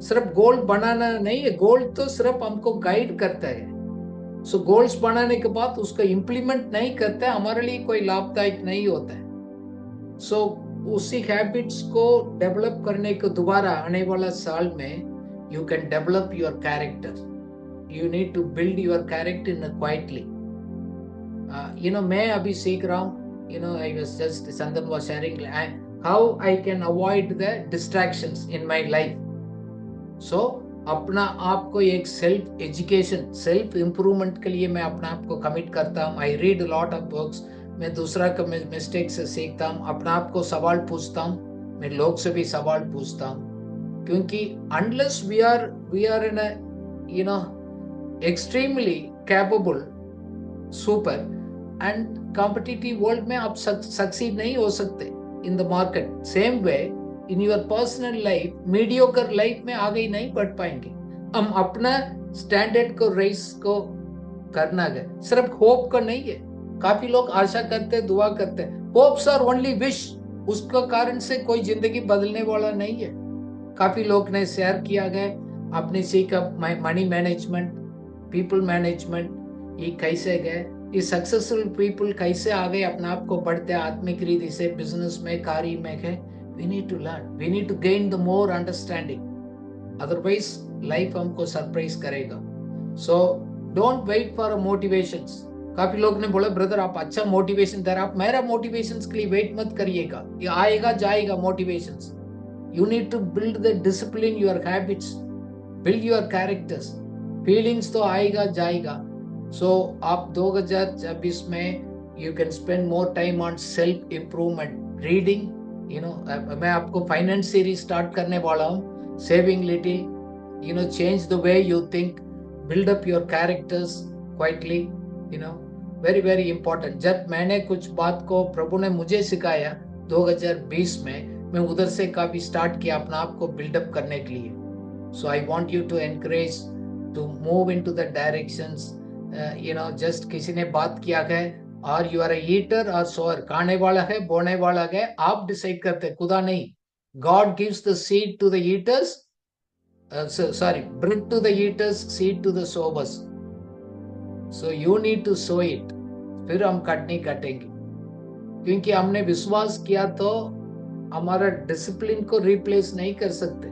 सिर्फ गोल बनाना नहीं है, गोल तो सिर्फ हमको गाइड करता है। सो गोल्स बनाने के बाद उसका इम्प्लीमेंट नहीं करता है, हमारे लिए कोई लाभदायक नहीं होता है। सो उसी हैबिट्स को डेवलप करने को दोबारा आने वाला साल में you can develop your character. You need to build your character in quietly. मैं अभी सीख रहा हूँ, I was just, Sandan was sharing how I can avoid the distractions in my life. So, अपना आप को एक सेल्फ एजुकेशन, सेल्फ इम्प्रूवमेंट के लिए मैं अपना आप को कमिट करता हूँ। I read a lot of books. मैं दूसरा का मिस्टेक से सीखता हूँ, अपना आप को सवाल पूछता हूँ, मैं लोग से भी सवाल पूछता हूँ, क्योंकि unless we are in a extremely capable super and competitive world में आप सक्सीड नहीं हो सकते in the market. Same way in your personal life, mediocre life में आगे नहीं बढ़ पाएंगे। हम अपना स्टैंडर्ड को रेस को करना है, सिर्फ होप का नहीं है। काफी लोग आशा करते, दुआ करते, होप्स आर ओनली विश, उसका कारण से कोई जिंदगी बदलने वाला नहीं है। काफी लोग ने शेयर किया गया अपने सीखा मनी मैनेजमेंट, पीपल मैनेजमेंट, ये कैसे गए, ये सक्सेसफुल पीपल कैसे आ गए, अपने आप को बढ़ते आत्मिक रीति से, बिजनेस में, कार्य में है। We need to learn, we need to gain the more understanding, otherwise life हमको सरप्राइज करेगा। So don't wait for motivations. काफी लोग ने बोला ब्रदर आप अच्छा मोटिवेशन दे रहे, आप मेरा मोटिवेशंस के लिए वेट मत करिएगा, ये आएगा जाएगा motivations. You need to build the discipline your habits, build your characters. Feelings तो आएगा जाएगा। सो आप 2026 में you can spend more time on self improvement, reading. मैं आपको फाइनेंस सीरीज स्टार्ट करने वाला हूँ, saving little, change the way you think, build up your characters quietly, very very important. जब मैंने कुछ बात को प्रभु ने मुझे सिखाया 2020 में, मैं उधर से काफी स्टार्ट किया अपना आप को बिल्डअप करने के लिए। So I want you to encourage to move into the directions. Just किसी ने बात किया है, और you are a eater or sower, खाने वाला है बोने वाला है, आप डिसाइड करते, खुदा नहीं. God gives the seed to the eaters, bread to the eaters, seed to the sowers. So you need to sow it. फिर हम कटनी कटेंगे, क्योंकि हमने विश्वास किया तो हमारा डिसिप्लिन को रिप्लेस नहीं कर सकते.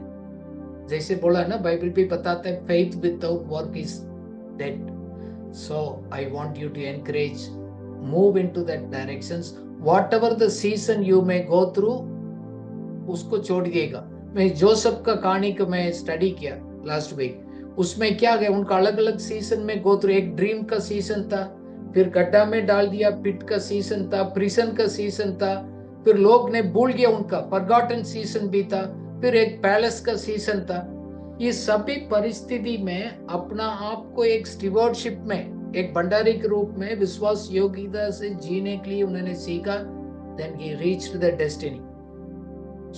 जैसे बोला ना, बाइबल भी बताते हैं, faith without work is dead. So I want you to encourage, move into that directions. Whatever the season you may go through, उसको छोड़िएगा. मैं जोसेफ का कहानी को मैं स्टडी किया लास्ट वीक. उसमें क्या गया, उनका अलग अलग सीजन में गो थ्रू. एक ड्रीम का सीजन था, फिर गड्ढा में डाल दिया, पिट का सीजन था, प्रिजन का सीजन था, फिर लोग ने भूल गया उनका, फॉरगॉटन सीजन भी था, फिर एक पैलेस का सीजन था. ये सभी परिस्थिति में अपना आप को एक स्टीवर्डशिप में, एक भंडारी के रूप में विश्वास योग्यता से जीने के लिए उन्होंने सीखा. Then he reached the destiny.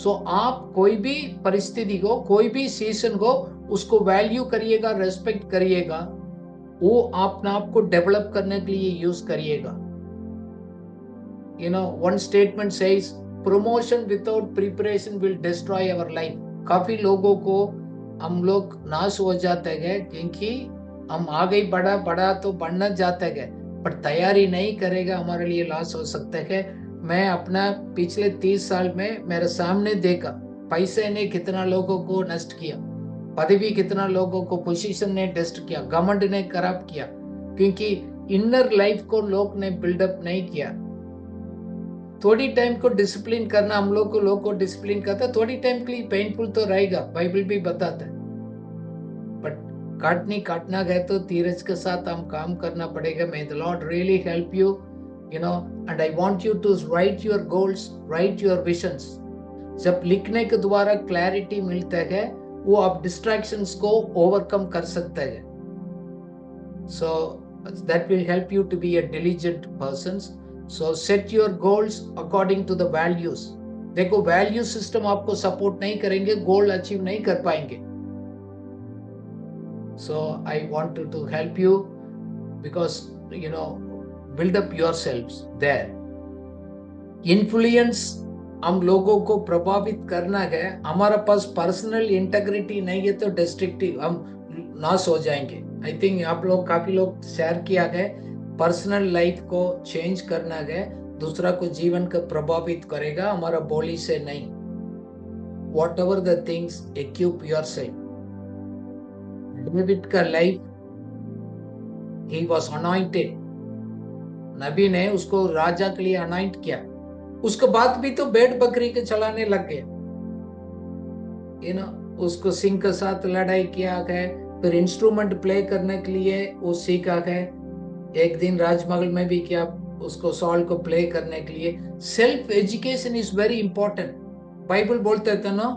So आप कोई भी परिस्थिति को, कोई भी सीजन को, उसको वैल्यू करिएगा, रेस्पेक्ट करिएगा, वो अपना आप को डेवलप करने के लिए यूज करिएगा. One statement says, promotion without preparation will destroy our life. काफी लोगों को हम लोग नाश हो जाते हैं, क्योंकि हम आगे बढ़ा तो बढ़ना जाते हैं, पर तैयारी नहीं करेगा, हमारे लिए लॉस हो सकता है. मैं अपना पिछले 30 साल में मेरे सामने देखा, पैसे ने कितना लोगों को नष्ट किया, पदवी कितना लोगों को, पोजीशन ने नष्ट किया, घमंड ने खराब किया, क्योंकि इनर लाइफ को लोग ने बिल्डअप नहीं किया. थोड़ी टाइम को डिसिप्लिन करना, हम लोग को डिसिप्लिन करता, थोड़ी टाइम के लिए पेनफुल तो रहेगा, बाइबल भी बताता है, बट काटना गए तो धीरज के साथ हम काम करना पड़ेगा. मे the Lord really help you, and I want you to write your goals, write your visions. जब लिखने के द्वारा क्लैरिटी मिलता है, वो आप डिस्ट्रैक्शंस को ओवरकम कर सकते हैं. So that will help you to be a diligent person. So set your goals according to the values. देखो, वैल्यू सिस्टम आपको सपोर्ट नहीं करेंगे, गोल अचीव नहीं कर पाएंगे. So I want to help you, because build up yourselves there. Influence, हम लोगों को प्रभावित करना है. हमारा पास पर्सनल इंटेग्रिटी नहीं है तो डिस्ट्रक्टिव, हम नाश हो जाएंगे. आई थिंक आप लोग, काफी लोग शेयर किया है, पर्सनल लाइफ को चेंज करना है, दूसरा को जीवन को प्रभावित करेगा, हमारा बोली से नहीं. What ever the things, equip yourself. David का लाइफ, ही वाज अनॉइंटेड. नबी ने उसको राजा के लिए अनॉइंट किया, उसके बाद भी तो भेड़ बकरी के चलाने लग गए. उसको सिंह के साथ लड़ाई किया है, फिर इंस्ट्रूमेंट प्ले करने के लिए वो सीखा है. एक दिन राजमहल में भी किया, उसको सॉल को प्ले करने के लिए. Self education is very important. Bible बोलते थे ना,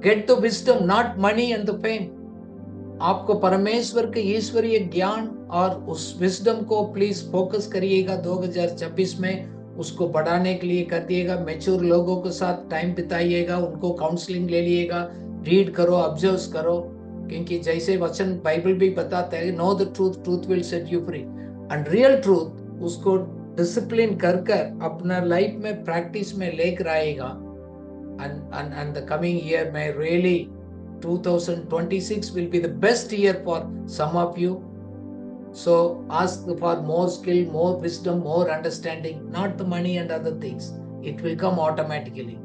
get the wisdom, not money and the fame. आपको परमेश्वर के ईश्वरीय ज्ञान और उस विजडम को प्लीज फोकस करिएगा 2026 में, उसको बढ़ाने के लिए कर दिएगा. मैच्योर लोगों के साथ टाइम बिताइएगा, उनको काउंसलिंग ले लिएगा, रीड करो, ऑब्जर्व करो, क्योंकि जैसे वचन बाइबल भी बताता है, know the truth, truth will set you free. And real truth, उसको डिसिप्लिन कर अपना लाइफ में प्रैक्टिस में लेकर आएगा. and the coming year may really 2026 will be the best year for some of you. So ask for more skill, more wisdom, more understanding, not the money and other things. It will come automatically.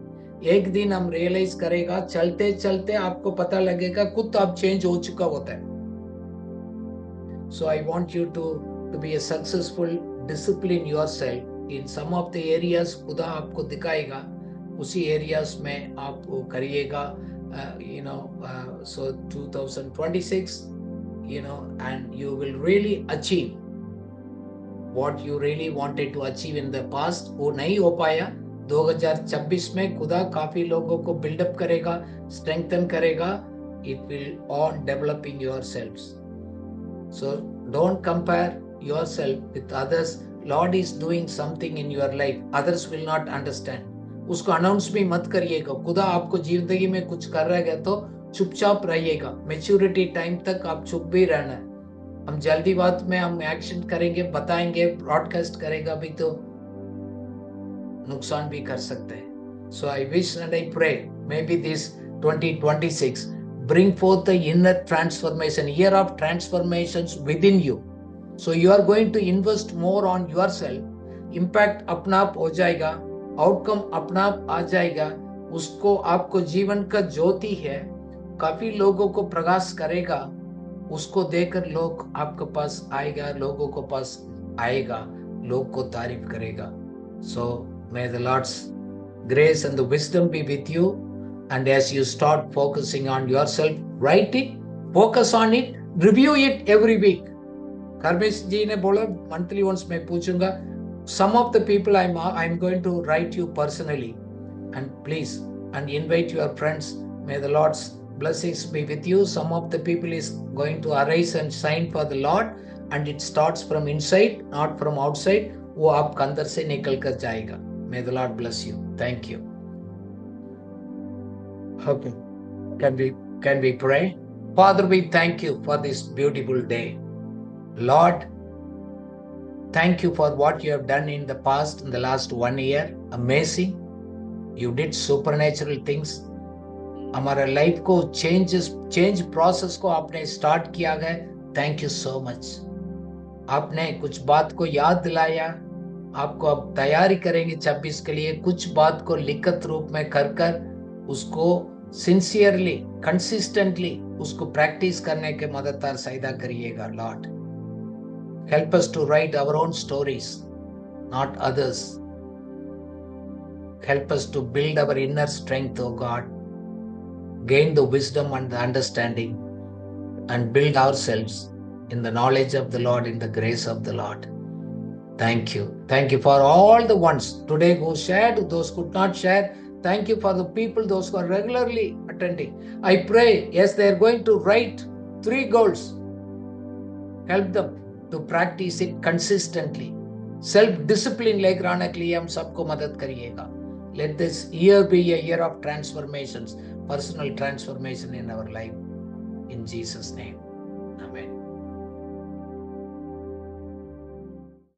एक दिन हम realise करेगा, चलते चलते आपको पता लगेगा, खुद आप चेंज हो चुका होता है. So I want you to be a successful, discipline yourself in some of the areas. खुदा आपको दिखाएगा, उसी एरियाज में आप वो करिएगा. So 2026, and you will really achieve what you really wanted to achieve in the past. वो नहीं हो पाया, 2026 में खुदा काफी लोगों को बिल्डअप करेगा, स्ट्रेंथन करेगा. It will on developing yourselves. So don't compare yourself with others. Lord is doing something in your life. Others will not understand. उसको अनाउंस भी मत करिएगा. खुदा आपको जिंदगी में कुछ कर रहा है तो चुपचाप रहिएगा, मैच्योरिटी टाइम तक आप चुप भी रहना है। हम जल्दी बात में हम एक्शन करेंगे, बताएंगे, ब्रॉडकास्ट करेगा भी तो नुकसान भी कर सकते हैं। So I wish and I pray may be this 2026 bring forth the inner transformation, year of transformations within you. So you are going to invest more on yourself. Impact अपना आप हो जाएगा, आउटकम अपना आप आ जाएगा, उसको आपको जीवन का ज्योति है, काफी लोगों को प्रकाश करेगा, उसको देखकर लोग आपके पास आएगा, लोगों को पास आएगा, लोग को तारीफ करेगा। So may the Lord's grace and the wisdom be with you. And as you start focusing on yourself, write it, focus on it, review it every week. Karmesh ji ne bola monthly once मैं पूछूंगा. Some of the people I'm going to write you personally, and please and invite your friends. May the Lord's blessings be with you. Some of the people is going to arise and shine for the Lord, and it starts from inside, not from outside. वो आपके अंदर से निकल कर जाएगा. May the Lord bless you. Thank you. Okay. Can we pray? Father, we thank you for this beautiful day. Lord, thank you for what you have done in the past, in the last 1 year. Amazing. You did supernatural things. हमारा life को change process को आपने start किया गया. Thank you so much. आपने कुछ बात को याद दिलाया. आपको अब तैयारी करेंगे 26 के लिए. कुछ बात को लिखित रूप में कर उसको सिंसियरली, कंसिस्टेंटली उसको प्रैक्टिस करने के मददगार सहायता करिएगा. Lord, help us to write our own stories, not others. Help us to build our inner strength, O God. Gain the wisdom and the understanding and build ourselves in the knowledge of the Lord, in the grace of the Lord. Thank you. Thank you for all the ones today who shared, those who could not share. Thank you for the people, those who are regularly attending. I pray, yes, they are going to write 3 goals. Help them to practice it consistently. Self-discipline लेकर आने के लिए हम सबको मदद करिएगा. Let this year be a year of transformations, personal transformation in our life. In Jesus' name. Amen.